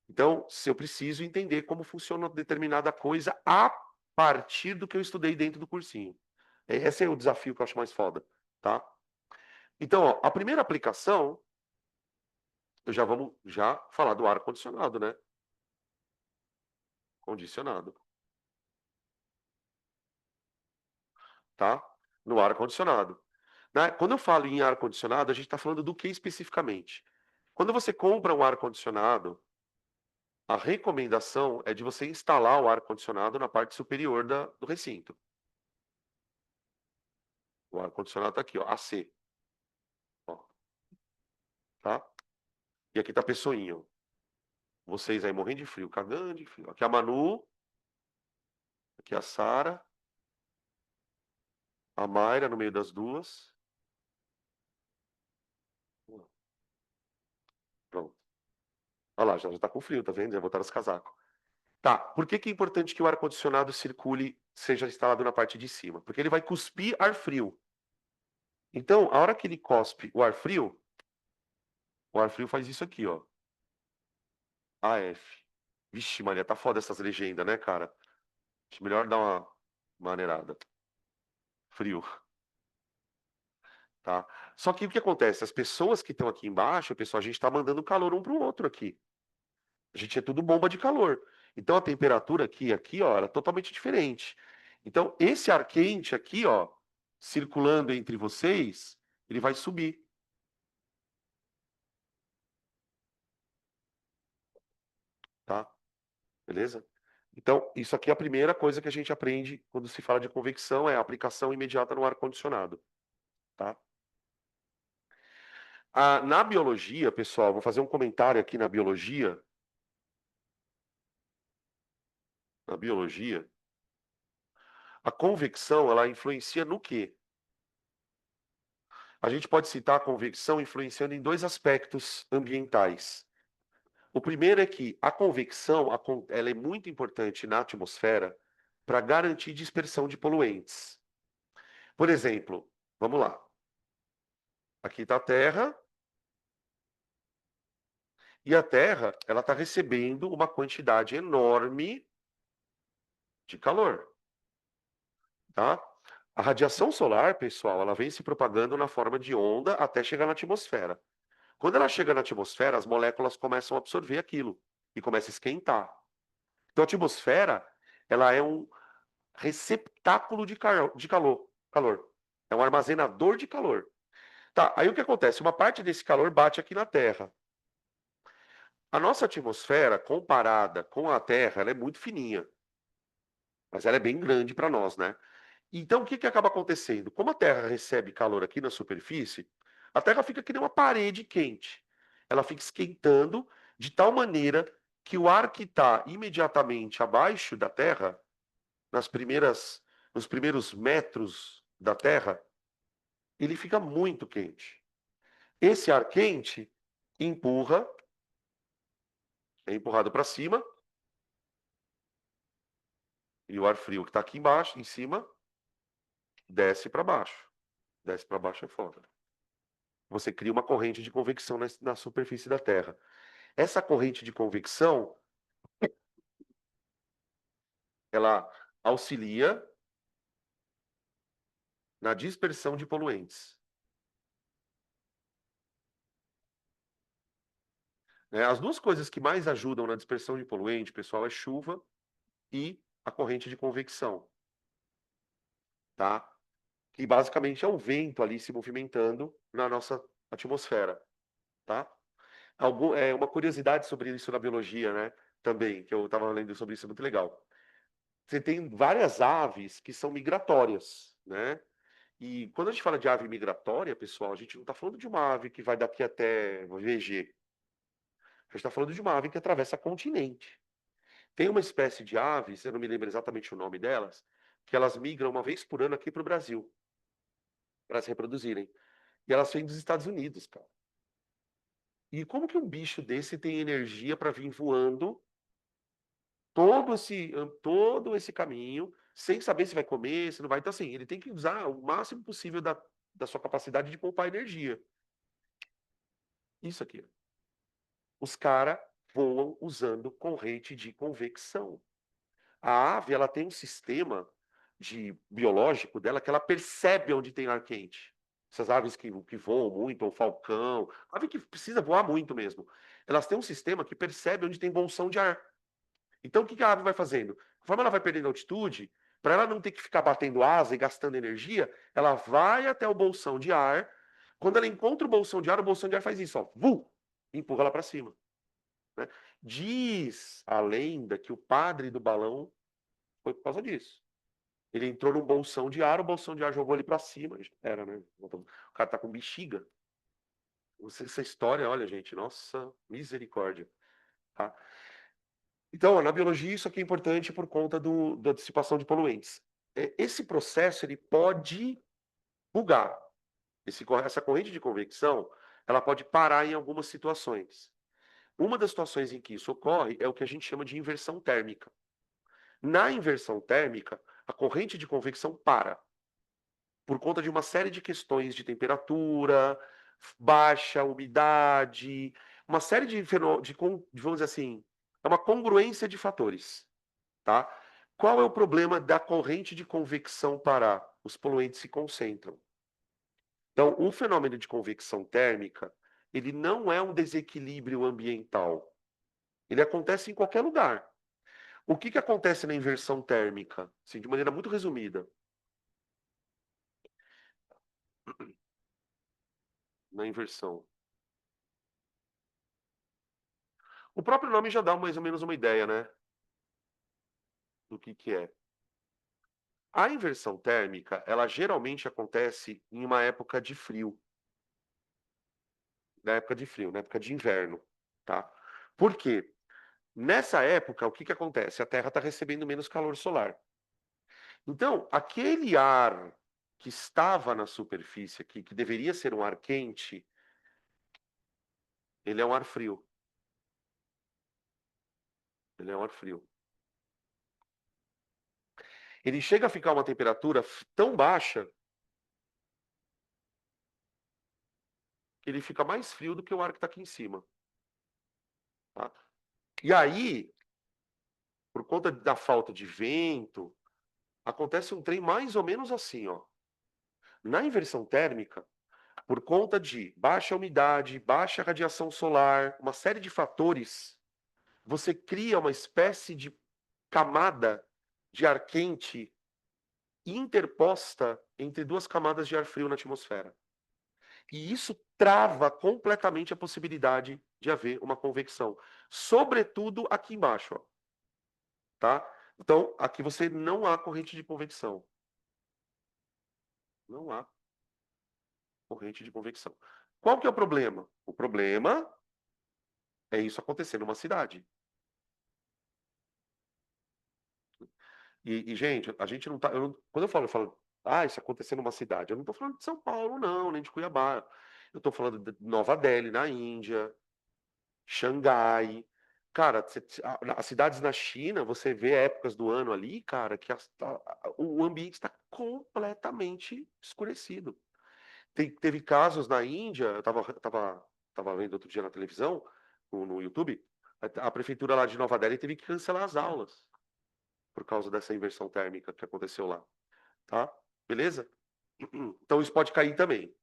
Então, se eu preciso entender como funciona determinada coisa a partir do que eu estudei dentro do cursinho. Esse é o desafio que eu acho mais foda, tá? Então, ó, a primeira aplicação, já vamos já falar do ar condicionado, né? Condicionado, tá? No ar condicionado. Né? Quando eu falo em ar condicionado, a gente está falando do que especificamente? Quando você compra um ar condicionado, a recomendação é de você instalar o ar condicionado na parte superior do recinto. O ar condicionado está aqui, ó, AC, ó, tá? E aqui tá a pessoinha, ó. Vocês aí morrendo de frio, cagando de frio. Aqui a Manu, aqui a Sara, a Mayra no meio das duas. Pronto. Olha lá, já tá com frio, tá vendo? Já botaram os casacos. Tá, por que que é importante que o ar-condicionado circule, seja instalado na parte de cima? Porque ele vai cuspir ar frio. Então, a hora que ele cospe o ar frio faz isso aqui, ó. AF. Vixe, Maria, tá foda essas legendas, né, cara? Acho melhor dar uma maneirada. Frio, tá? Só que o que acontece? As pessoas que estão aqui embaixo, pessoal, a gente tá mandando calor um pro outro aqui. A gente é tudo bomba de calor. Então a temperatura aqui, ó, era totalmente diferente. Então esse ar quente aqui, ó, circulando entre vocês, ele vai subir, tá? Beleza? Então, isso aqui é a primeira coisa que a gente aprende quando se fala de convecção, é a aplicação imediata no ar-condicionado, tá? Na biologia, pessoal, vou fazer um comentário aqui na biologia. Na biologia, a convecção, ela influencia no quê? A gente pode citar a convecção influenciando em dois aspectos ambientais. O primeiro é que a convecção, ela é muito importante na atmosfera para garantir dispersão de poluentes. Por exemplo, vamos lá. Aqui está a Terra, e a Terra ela está recebendo uma quantidade enorme de calor, tá? A radiação solar, pessoal, ela vem se propagando na forma de onda até chegar na atmosfera. Quando ela chega na atmosfera, as moléculas começam a absorver aquilo e começa a esquentar. Então a atmosfera, ela é um receptáculo de calor. É um armazenador de calor. Tá, aí o que acontece? Uma parte desse calor bate aqui na Terra. A nossa atmosfera, comparada com a Terra, ela é muito fininha, mas ela é bem grande para nós, né? Então, o que que acaba acontecendo? Como a Terra recebe calor aqui na superfície, a Terra fica que nem uma parede quente. Ela fica esquentando de tal maneira que o ar que está imediatamente abaixo da Terra, nas primeiras, nos primeiros metros da Terra, ele fica muito quente. Esse ar quente empurra, é empurrado para cima, e o ar frio que está aqui embaixo, em cima, desce para baixo. Desce para baixo é foda. Você cria uma corrente de convecção na superfície da Terra. Essa corrente de convecção, ela auxilia na dispersão de poluentes. Né? As duas coisas que mais ajudam na dispersão de poluente, pessoal, é chuva e a corrente de convecção, tá? Que basicamente é o vento ali se movimentando na nossa atmosfera, tá? Uma curiosidade sobre isso na biologia, né? Também, que eu estava lendo sobre isso, é muito legal. Você tem várias aves que são migratórias, né? E quando a gente fala de ave migratória, pessoal, a gente não está falando de uma ave que vai daqui até VG. A gente está falando de uma ave que atravessa continente. Tem uma espécie de aves, eu não me lembro exatamente o nome delas, que elas migram uma vez por ano aqui para o Brasil, para se reproduzirem. E elas vêm dos Estados Unidos, cara. E como que um bicho desse tem energia para vir voando todo esse caminho, sem saber se vai comer, se não vai? Então, assim, ele tem que usar o máximo possível da sua capacidade de poupar energia. Isso aqui. Os caras voam usando corrente de convecção. A ave, ela tem um sistema biológico dela que ela percebe onde tem ar quente. Essas aves que voam muito, ou falcão, ave que precisa voar muito mesmo, elas têm um sistema que percebe onde tem bolsão de ar. Então, o que a ave vai fazendo? Conforme ela vai perdendo altitude, para ela não ter que ficar batendo asa e gastando energia, ela vai até o bolsão de ar. Quando ela encontra o bolsão de ar faz isso, ó, vum, e empurra ela para cima. Né? Diz a lenda que o padre do balão foi por causa disso. Ele entrou num bolsão de ar, o bolsão de ar jogou ele para cima, já era, né? O cara tá com bexiga. Essa história, olha, gente, nossa, misericórdia. Tá? Então, ó, na biologia, isso aqui é importante por conta da dissipação de poluentes. Esse processo ele pode bugar. Essa corrente de convecção ela pode parar em algumas situações. Uma das situações em que isso ocorre é o que a gente chama de inversão térmica. Na inversão térmica, a corrente de convecção para, por conta de uma série de questões de temperatura, baixa umidade, uma série vamos dizer assim, é uma congruência de fatores, tá? Qual é o problema da corrente de convecção parar? Os poluentes se concentram. Então, o fenômeno de convecção térmica, ele não é um desequilíbrio ambiental. Ele acontece em qualquer lugar. O que acontece na inversão térmica? Assim, de maneira muito resumida, na inversão. O próprio nome já dá mais ou menos uma ideia, né? Do que é. A inversão térmica, ela geralmente acontece em uma época de frio. Na época de frio, na época de inverno, tá? Por quê? Nessa época, o que acontece? A Terra está recebendo menos calor solar. Então, aquele ar que estava na superfície aqui, que deveria ser um ar quente, ele é um ar frio. Ele é um ar frio. Ele chega a ficar uma temperatura tão baixa que ele fica mais frio do que o ar que está aqui em cima. Tá? E aí, por conta da falta de vento, acontece um trem mais ou menos assim, ó. Na inversão térmica, por conta de baixa umidade, baixa radiação solar, uma série de fatores, você cria uma espécie de camada de ar quente interposta entre duas camadas de ar frio na atmosfera. E isso trava completamente a possibilidade de haver uma convecção, sobretudo aqui embaixo, ó, tá? Então, aqui você não há corrente de convecção. Não há corrente de convecção. Qual que é o problema? O problema é isso acontecer numa cidade. Gente, a gente não tá. Quando eu falo, isso acontecer numa cidade, eu não estou falando de São Paulo, não, nem de Cuiabá. Eu estou falando de Nova Delhi, na Índia, Xangai. Cara, as cidades na China, você vê épocas do ano ali, cara, que o ambiente está completamente escurecido. Teve casos na Índia, eu tava vendo outro dia na televisão, no YouTube, a prefeitura lá de Nova Delhi teve que cancelar as aulas por causa dessa inversão térmica que aconteceu lá, tá? Beleza? Então isso pode cair também.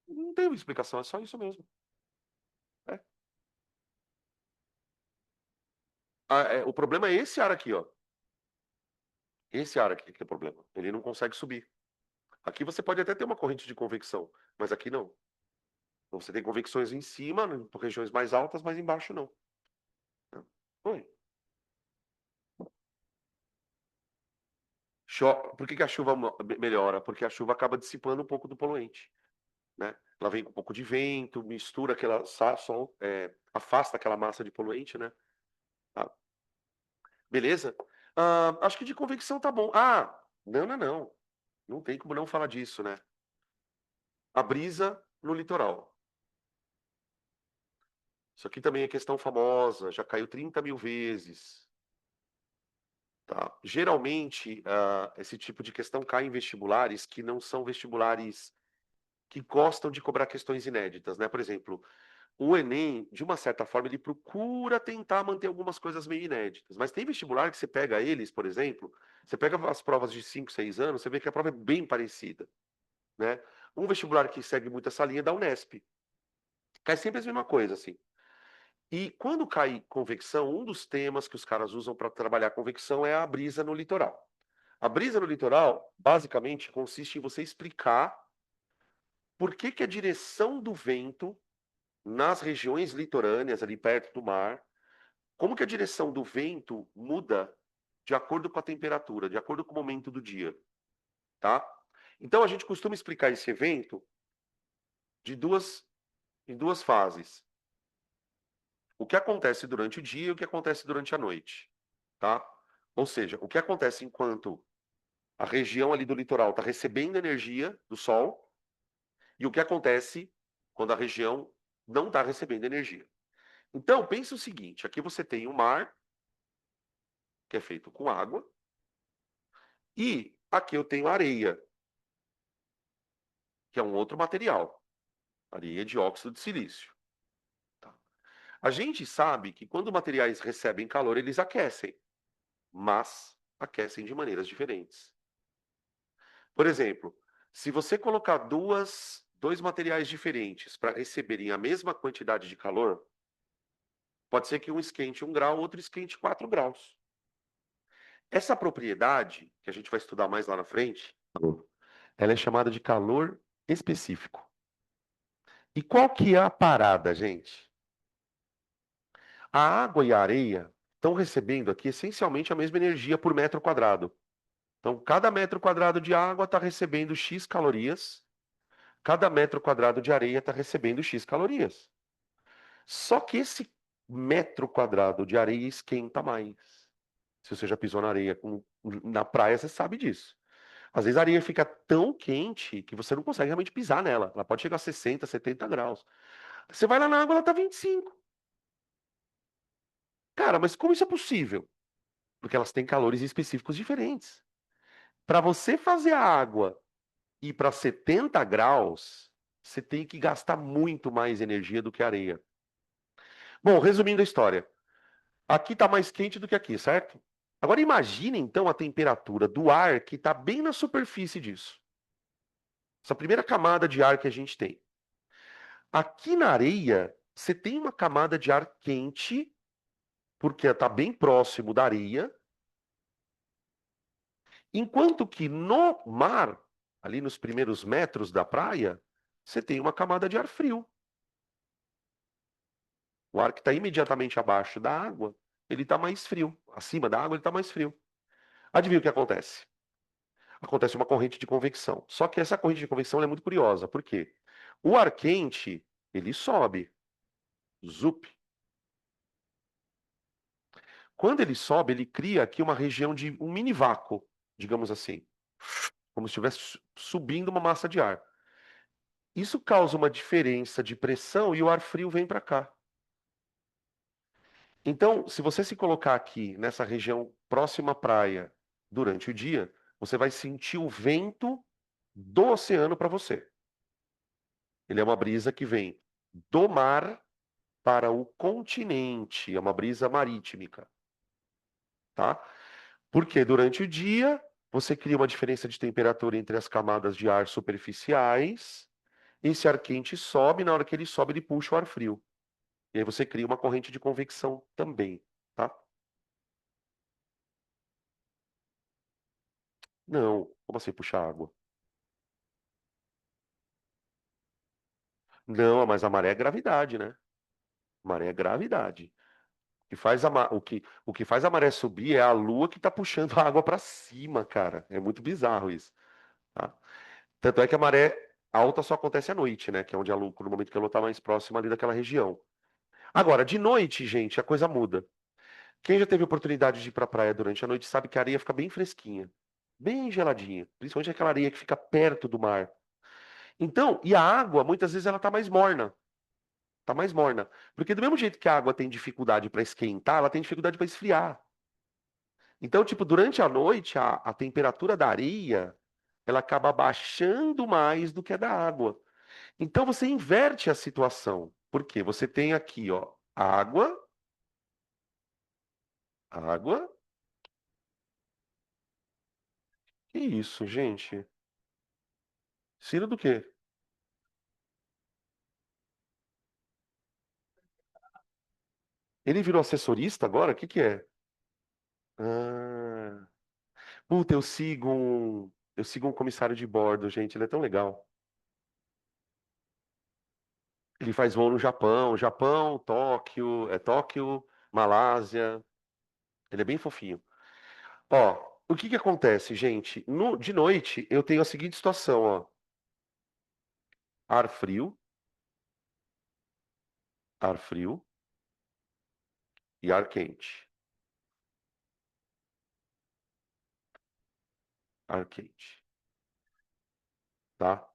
Não tem uma explicação, é só isso mesmo. É. O problema é esse ar aqui, ó. Esse ar aqui que é o problema. Ele não consegue subir. Aqui você pode até ter uma corrente de convecção, mas aqui não. Então, você tem convecções em cima, por regiões mais altas, mas embaixo não. Oi. Por que que a chuva melhora? Porque a chuva acaba dissipando um pouco do poluente, né? ela vem com um pouco de vento, mistura aquela, afasta aquela massa de poluente, né? Tá, beleza? Acho que de convecção tá bom. Não, não, não. Não tem como não falar disso, né? A brisa no litoral. Isso aqui também é questão famosa, já caiu 30 mil vezes. Tá? Geralmente, esse tipo de questão cai em vestibulares que não são vestibulares que gostam de cobrar questões inéditas, né? Por exemplo, o Enem, de uma certa forma, ele procura tentar manter algumas coisas meio inéditas. Mas tem vestibular que você pega eles, por exemplo, você pega as provas de 5, 6 anos, você vê que a prova é bem parecida, né? Um vestibular que segue muito essa linha é da Unesp. Cai sempre a mesma coisa, assim. E quando cai convecção, um dos temas que os caras usam para trabalhar convecção é a brisa no litoral. A brisa no litoral, basicamente, consiste em você explicar por que que a direção do vento nas regiões litorâneas, ali perto do mar, como que a direção do vento muda de acordo com a temperatura, de acordo com o momento do dia, tá? Então a gente costuma explicar esse evento de em duas fases. O que acontece durante o dia e o que acontece durante a noite, tá? Ou seja, o que acontece enquanto a região ali do litoral está recebendo energia do sol e o que acontece quando a região não está recebendo energia. Então, pense o seguinte: aqui você tem o mar, que é feito com água, e aqui eu tenho areia, que é um outro material, areia de óxido de silício. Tá? A gente sabe que quando materiais recebem calor, eles aquecem, mas aquecem de maneiras diferentes. Por exemplo, se você colocar dois materiais diferentes para receberem a mesma quantidade de calor, pode ser que um esquente 1 grau, outro esquente 4 graus. Essa propriedade, que a gente vai estudar mais lá na frente, ela é chamada de calor específico. E qual que é a parada, gente? A água e a areia estão recebendo aqui essencialmente a mesma energia por metro quadrado. Então, cada metro quadrado de água está recebendo X calorias, cada metro quadrado de areia está recebendo X calorias. Só que esse metro quadrado de areia esquenta mais. Se você já pisou na areia na praia, você sabe disso. Às vezes a areia fica tão quente que você não consegue realmente pisar nela. Ela pode chegar a 60, 70 graus. Você vai lá na água, ela tá 25. Cara, mas como isso é possível? Porque elas têm calores específicos diferentes. Para você fazer a água ir para 70 graus, você tem que gastar muito mais energia do que a areia. Bom, resumindo a história. Aqui está mais quente do que aqui, certo? Agora imagine então a temperatura do ar que está bem na superfície disso. Essa primeira camada de ar que a gente tem. Aqui na areia, você tem uma camada de ar quente, porque está bem próximo da areia, enquanto que no mar, ali nos primeiros metros da praia, você tem uma camada de ar frio. O ar que está imediatamente abaixo da água, ele está mais frio. Acima da água, ele está mais frio. Adivinha o que acontece? Acontece uma corrente de convecção. Só que essa corrente de convecção ela é muito curiosa. Por quê? O ar quente, ele sobe. Zup. Quando ele sobe, ele cria aqui uma região de um mini vácuo, digamos assim. Como se estivesse subindo uma massa de ar. Isso causa uma diferença de pressão e o ar frio vem para cá. Então, se você se colocar aqui nessa região próxima à praia durante o dia, você vai sentir o vento do oceano para você. Ele é uma brisa que vem do mar para o continente, é uma brisa marítima, tá? Porque durante o dia você cria uma diferença de temperatura entre as camadas de ar superficiais, esse ar quente sobe, na hora que ele sobe, ele puxa o ar frio. E aí você cria uma corrente de convecção também, tá? Não, como assim puxar água? Não, mas a maré é gravidade, né? Maré é gravidade. O que faz a maré subir é a lua que está puxando a água para cima, cara. É muito bizarro isso, tá? Tanto é que a maré alta só acontece à noite, né? Que é onde a Lua, no momento que a Lua está mais próxima ali daquela região. Agora, de noite, gente, a coisa muda. Quem já teve oportunidade de ir pra praia durante a noite sabe que a areia fica bem fresquinha, bem geladinha, principalmente aquela areia que fica perto do mar. Então, e a água, muitas vezes ela tá mais morna, tá mais morna, porque do mesmo jeito que a água tem dificuldade para esquentar, ela tem dificuldade para esfriar. Então, tipo, durante a noite, a temperatura da areia, ela acaba baixando mais do que a da água. Então, você inverte a situação. Por quê? Você tem aqui, ó, água, água. Que isso, gente? Ciro do quê? Ele virou assessorista agora? O que que é? Ah, puta, eu sigo um comissário de bordo, gente, ele é tão legal. Ele faz voo no Japão, Japão, Tóquio, Tóquio, Malásia. Ele é bem fofinho. Ó, o que que acontece, gente? De noite eu tenho a seguinte situação, ó: ar frio, ar frio e ar quente, ar quente, tá?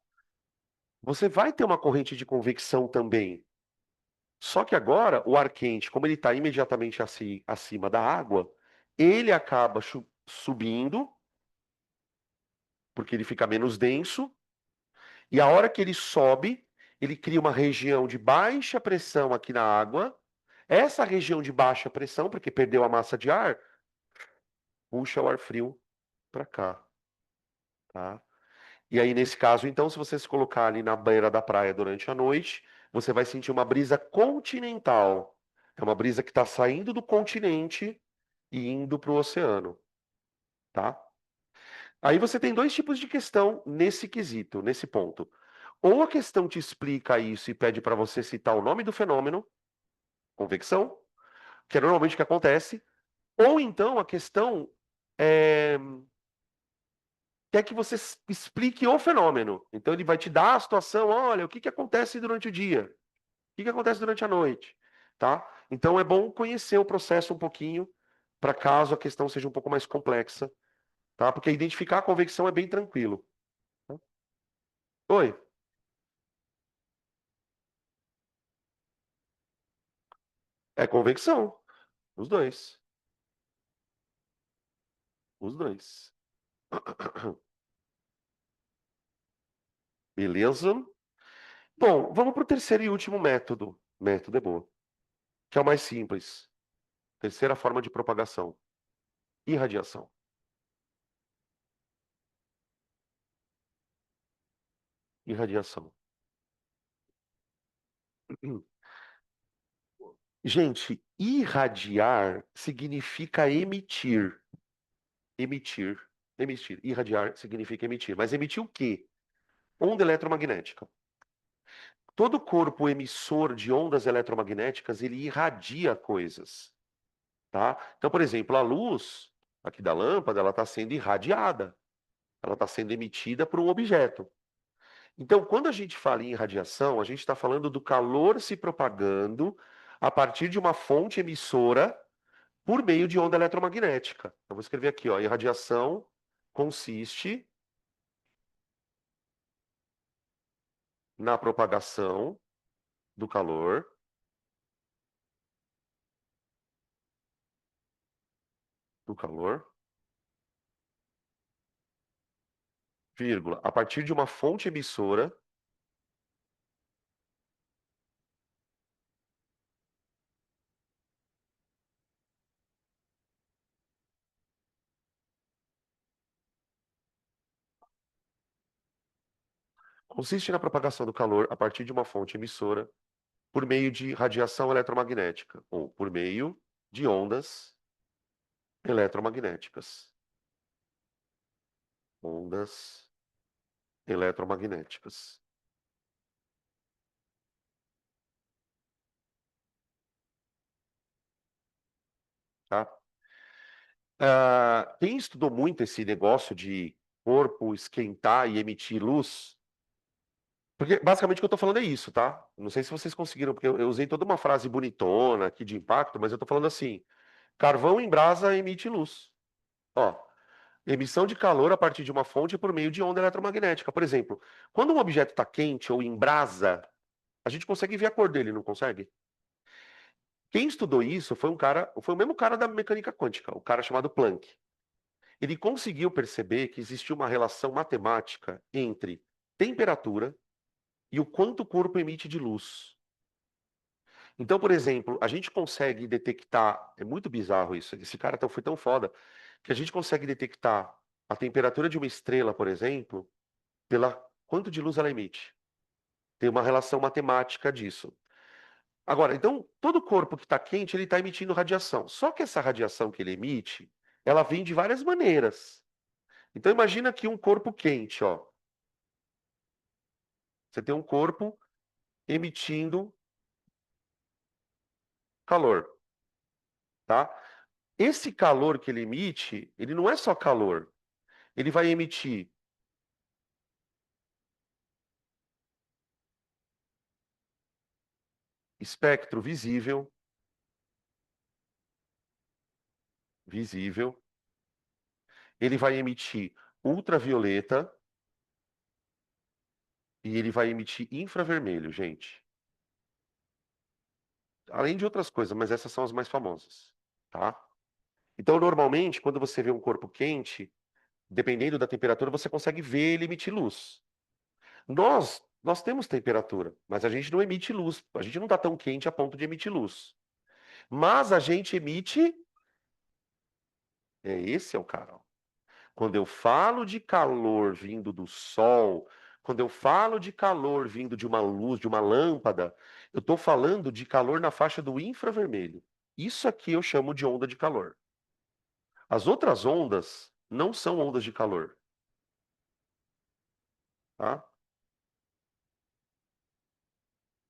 Você vai ter uma corrente de convecção também. Só que agora o ar quente, como ele está imediatamente acima da água, ele acaba subindo, porque ele fica menos denso, e a hora que ele sobe, ele cria uma região de baixa pressão aqui na água. Essa região de baixa pressão, porque perdeu a massa de ar, puxa o ar frio para cá, tá? E aí, nesse caso, então, se você se colocar ali na beira da praia durante a noite, você vai sentir uma brisa continental. É uma brisa que está saindo do continente e indo para o oceano, tá? Aí você tem dois tipos de questão nesse quesito, nesse ponto. Ou a questão te explica isso e pede para você citar o nome do fenômeno, convecção, que é normalmente o que acontece, ou então a questão é, quer que você explique o fenômeno. Então ele vai te dar a situação, olha, o que que acontece durante o dia, o que que acontece durante a noite, tá? Então é bom conhecer o processo um pouquinho, para caso a questão seja um pouco mais complexa, tá? Porque identificar a convecção é bem tranquilo. Tá? Oi, é convecção, os dois, os dois. Beleza? Bom, vamos para o terceiro e último método. Método é bom, que é o mais simples. Terceira forma de propagação: irradiação. Irradiação. Gente, irradiar significa emitir. Emitir. Emitir. Irradiar significa emitir. Mas emitir o quê? Onda eletromagnética. Todo corpo emissor de ondas eletromagnéticas, ele irradia coisas, tá? Então, por exemplo, a luz aqui da lâmpada, ela está sendo irradiada. Ela está sendo emitida por um objeto. Então, quando a gente fala em radiação, a gente está falando do calor se propagando a partir de uma fonte emissora por meio de onda eletromagnética. Eu vou escrever aqui, ó, irradiação consiste na propagação do calor, vírgula, a partir de uma fonte emissora, consiste na propagação do calor a partir de uma fonte emissora por meio de radiação eletromagnética ou por meio de ondas eletromagnéticas. Ondas eletromagnéticas, tá? Quem estudou muito esse negócio de corpo esquentar e emitir luz, Porque basicamente o que eu tô falando é isso, tá? Não sei se vocês conseguiram, porque eu usei toda uma frase bonitona aqui de impacto, mas eu tô falando assim: carvão em brasa emite luz. Ó, emissão de calor a partir de uma fonte por meio de onda eletromagnética. Por exemplo, quando um objeto está quente ou em brasa, a gente consegue ver a cor dele, não consegue? Quem estudou isso foi um cara, foi o mesmo cara da mecânica quântica, o cara chamado Planck. Ele conseguiu perceber que existia uma relação matemática entre temperatura e o quanto o corpo emite de luz. Então, por exemplo, a gente consegue detectar, é muito bizarro isso, esse cara foi tão foda, que a gente consegue detectar a temperatura de uma estrela, por exemplo, pela quanto de luz ela emite. Tem uma relação matemática disso. Agora, então, todo corpo que está quente, ele está emitindo radiação. Só que essa radiação que ele emite, ela vem de várias maneiras. Então, imagina que um corpo quente, ó. Você tem um corpo emitindo calor, tá? Esse calor que ele emite, ele não é só calor. Ele vai emitir espectro visível, visível. Ele vai emitir ultravioleta e ele vai emitir infravermelho, gente. Além de outras coisas, mas essas são as mais famosas, tá? Então, normalmente, quando você vê um corpo quente, dependendo da temperatura, você consegue ver ele emitir luz. Nós temos temperatura, mas a gente não emite luz. A gente não está tão quente a ponto de emitir luz. Mas a gente emite. Esse é o cara. Ó. Quando eu falo de calor vindo do sol, quando eu falo de calor vindo de uma luz, de uma lâmpada, eu estou falando de calor na faixa do infravermelho. Isso aqui eu chamo de onda de calor. As outras ondas não são ondas de calor, tá?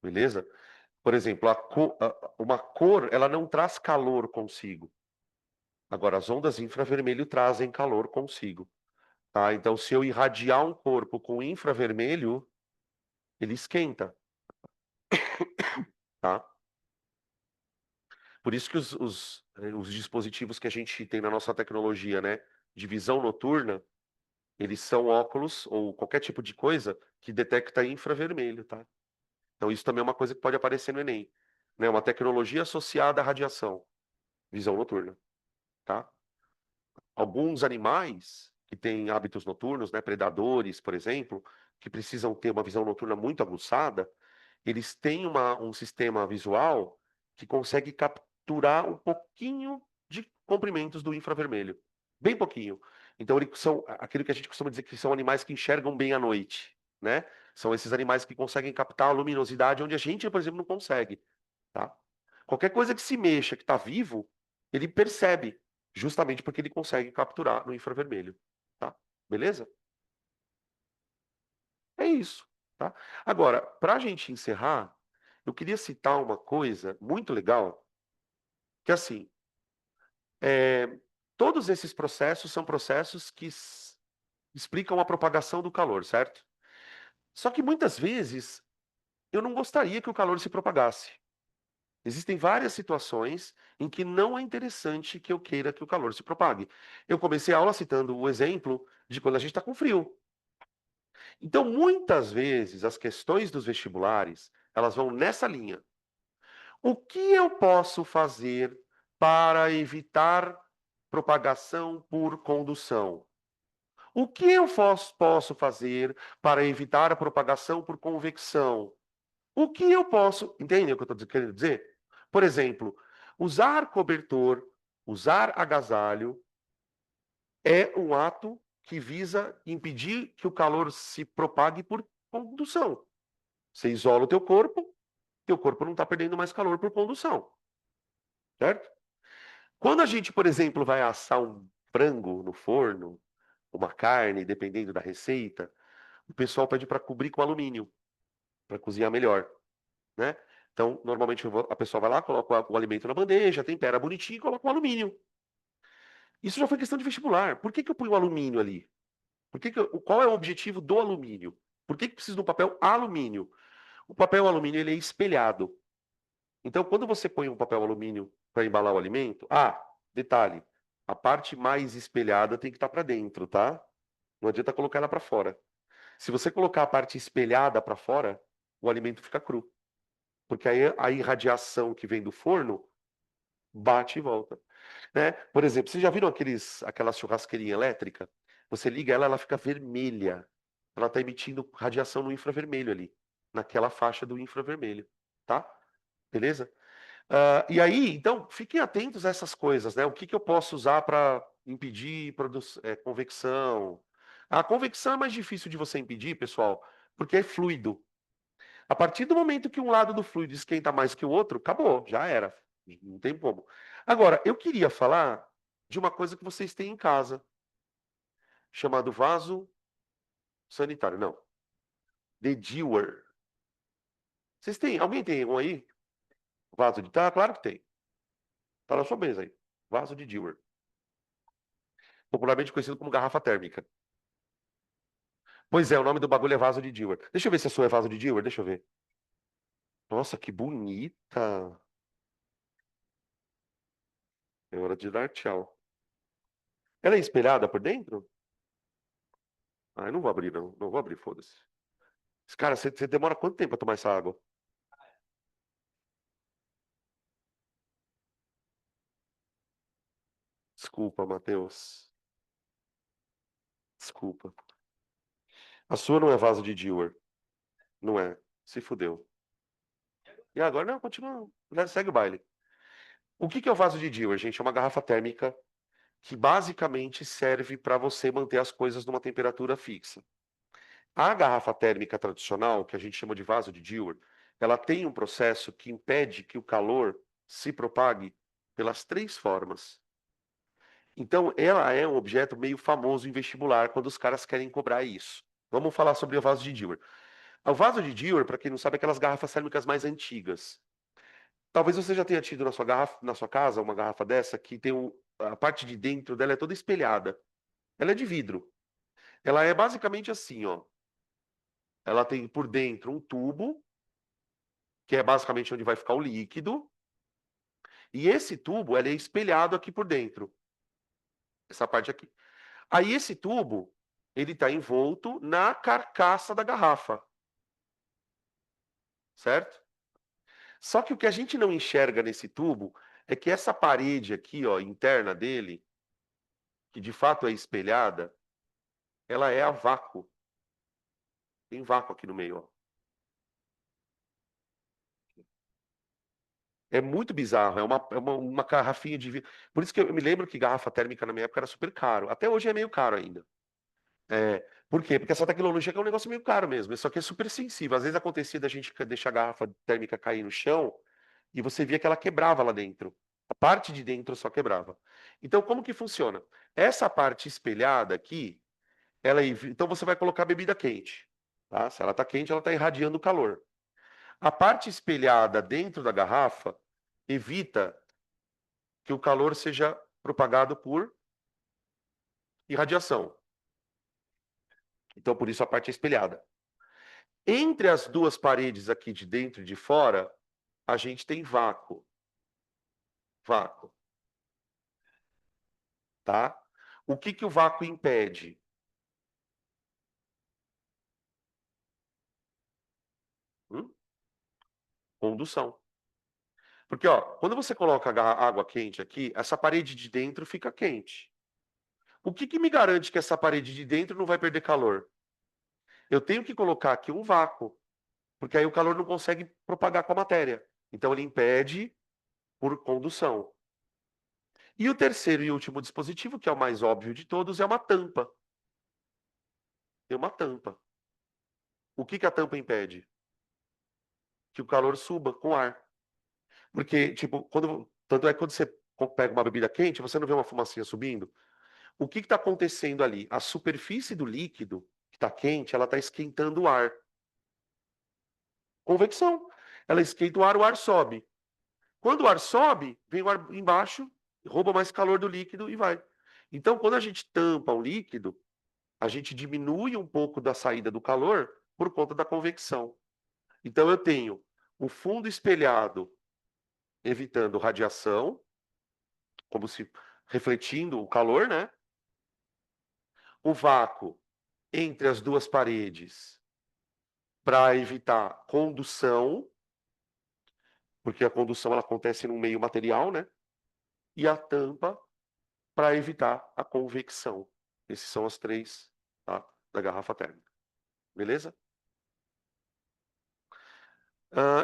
Beleza? Por exemplo, uma cor, ela não traz calor consigo. Agora, as ondas infravermelho trazem calor consigo, tá? Então, se eu irradiar um corpo com infravermelho, ele esquenta, tá? Por isso que os dispositivos que a gente tem na nossa tecnologia, né, de visão noturna, eles são óculos ou qualquer tipo de coisa que detecta infravermelho, tá? Então, isso também é uma coisa que pode aparecer no Enem, né? Uma tecnologia associada à radiação, visão noturna, tá? Alguns animais que têm hábitos noturnos, né, predadores, por exemplo, que precisam ter uma visão noturna muito aguçada, eles têm um sistema visual que consegue capturar um pouquinho de comprimentos do infravermelho, bem pouquinho. Então, eles são aquilo que a gente costuma dizer que são animais que enxergam bem à noite, né? São esses animais que conseguem captar a luminosidade onde a gente, por exemplo, não consegue, tá? Qualquer coisa que se mexa, que está vivo, ele percebe, justamente porque ele consegue capturar no infravermelho, tá? Beleza? É isso, tá? Agora, para a gente encerrar, eu queria citar uma coisa muito legal, que assim, é, todos esses processos são processos que explicam a propagação do calor, certo? Só que muitas vezes eu não gostaria que o calor se propagasse. Existem várias situações em que não é interessante que eu queira que o calor se propague. Eu comecei a aula citando o exemplo de quando a gente está com frio. Então, muitas vezes, as questões dos vestibulares, elas vão nessa linha. O que eu posso fazer para evitar propagação por condução? O que eu posso fazer para evitar a propagação por convecção? O que eu posso. Entende o que eu estou querendo dizer? Por exemplo, usar cobertor, usar agasalho é um ato que visa impedir que o calor se propague por condução. Você isola o teu corpo não está perdendo mais calor por condução, certo? Quando a gente, por exemplo, vai assar um frango no forno, uma carne, dependendo da receita, o pessoal pede para cobrir com alumínio, para cozinhar melhor, né? Então, normalmente a pessoa vai lá, coloca o alimento na bandeja, tempera bonitinho e coloca o alumínio. Isso já foi questão de vestibular. Por que que eu ponho o alumínio ali? Qual é o objetivo do alumínio? Por que que precisa de um papel alumínio? O papel alumínio ele é espelhado. Então, quando você põe um papel alumínio para embalar o alimento, detalhe, a parte mais espelhada tem que estar para dentro, tá? Não adianta colocar ela para fora. Se você colocar a parte espelhada para fora, o alimento fica cru, porque aí a irradiação que vem do forno bate e volta, né? Por exemplo, vocês já viram aquela churrasqueirinha elétrica? Você liga ela, ela fica vermelha. Ela está emitindo radiação no infravermelho ali, naquela faixa do infravermelho, tá? Beleza? E aí, então, fiquem atentos a essas coisas, né? O que que eu posso usar para impedir convecção? A convecção é mais difícil de você impedir, pessoal, porque é fluido. A partir do momento que um lado do fluido esquenta mais que o outro, acabou, já era. Não tem como. Agora, eu queria falar de uma coisa que vocês têm em casa, chamado vaso sanitário. Não, The Dewar. Vocês têm? Alguém tem um aí? Vaso de... Tá, claro que tem. Tá na sua mesa aí. Vaso de Dewar. Popularmente conhecido como garrafa térmica. Pois é, o nome do bagulho é vaso de Dewar. Deixa eu ver se a sua é vaso de Dewar, deixa eu ver. Nossa, que bonita. É hora de dar tchau. Ela é espelhada por dentro? Eu não vou abrir, não. Não vou abrir, foda-se. Cara, você demora quanto tempo pra tomar essa água? Desculpa, Matheus. Desculpa. A sua não é vaso de Dewar. Não é. Se fudeu. E agora, não, continua. Segue o baile. O que que é o vaso de Dewar, gente? É uma garrafa térmica que basicamente serve para você manter as coisas numa temperatura fixa. A garrafa térmica tradicional, que a gente chama de vaso de Dewar, ela tem um processo que impede que o calor se propague pelas três formas. Então, ela é um objeto meio famoso em vestibular quando os caras querem cobrar isso. Vamos falar sobre o vaso de Dewar. O vaso de Dewar, para quem não sabe, é aquelas garrafas térmicas mais antigas. Talvez você já tenha tido na sua casa uma garrafa dessa que tem a parte de dentro dela é toda espelhada. Ela é de vidro. Ela é basicamente assim, ó. Ela tem por dentro um tubo, que é basicamente onde vai ficar o líquido, e esse tubo ele é espelhado aqui por dentro, essa parte aqui. Aí esse tubo, ele está envolto na carcaça da garrafa, certo? Só que o que a gente não enxerga nesse tubo é que essa parede aqui, ó, interna dele, que de fato é espelhada, ela é a vácuo. Tem vácuo aqui no meio, ó. É muito bizarro, uma garrafinha de vidro. Por isso que eu me lembro que garrafa térmica na minha época era super caro. Até hoje é meio caro ainda. Por quê? Porque essa tecnologia é um negócio meio caro mesmo. Só que é super sensível. Às vezes acontecia da gente deixar a garrafa térmica cair no chão e você via que ela quebrava lá dentro. A parte de dentro só quebrava. Então, como que funciona? Essa parte espelhada aqui, então você vai colocar a bebida quente. Tá? Se ela está quente, ela está irradiando calor. A parte espelhada dentro da garrafa evita que o calor seja propagado por irradiação. Então, por isso a parte é espelhada. Entre as duas paredes aqui de dentro e de fora, a gente tem vácuo. Vácuo, tá? O que que o vácuo impede? Hum? Condução. Porque, ó, quando você coloca a água quente aqui, essa parede de dentro fica quente. O que que me garante que essa parede de dentro não vai perder calor? Eu tenho que colocar aqui um vácuo, porque aí o calor não consegue propagar com a matéria. Então ele impede por condução. E o terceiro e último dispositivo, que é o mais óbvio de todos, é uma tampa. Tem uma tampa. O que que a tampa impede? Que o calor suba com ar. Porque, tipo, tanto é que quando você pega uma bebida quente, você não vê uma fumacinha subindo. O que está acontecendo ali? A superfície do líquido, que está quente, ela está esquentando o ar. Convecção. Ela esquenta o ar sobe. Quando o ar sobe, vem o ar embaixo, rouba mais calor do líquido e vai. Então, quando a gente tampa o líquido, a gente diminui um pouco da saída do calor por conta da convecção. Então eu tenho o fundo espelhado evitando radiação, como se refletindo o calor, né? O vácuo entre as duas paredes para evitar condução, porque a condução ela acontece no meio material, né? E a tampa para evitar a convecção. Esses são os três, tá, da garrafa térmica. Beleza?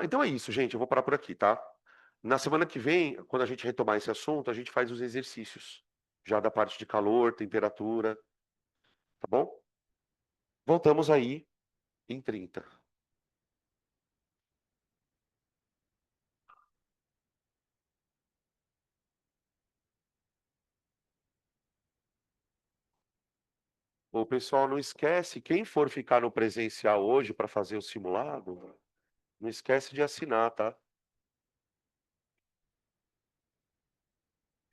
Então é isso, gente. Eu vou parar por aqui, tá? Na semana que vem, quando a gente retomar esse assunto, a gente faz os exercícios, já da parte de calor, temperatura, tá bom? Voltamos aí em 30. O pessoal não esquece, quem for ficar no presencial hoje para fazer o simulado, não esquece de assinar, tá?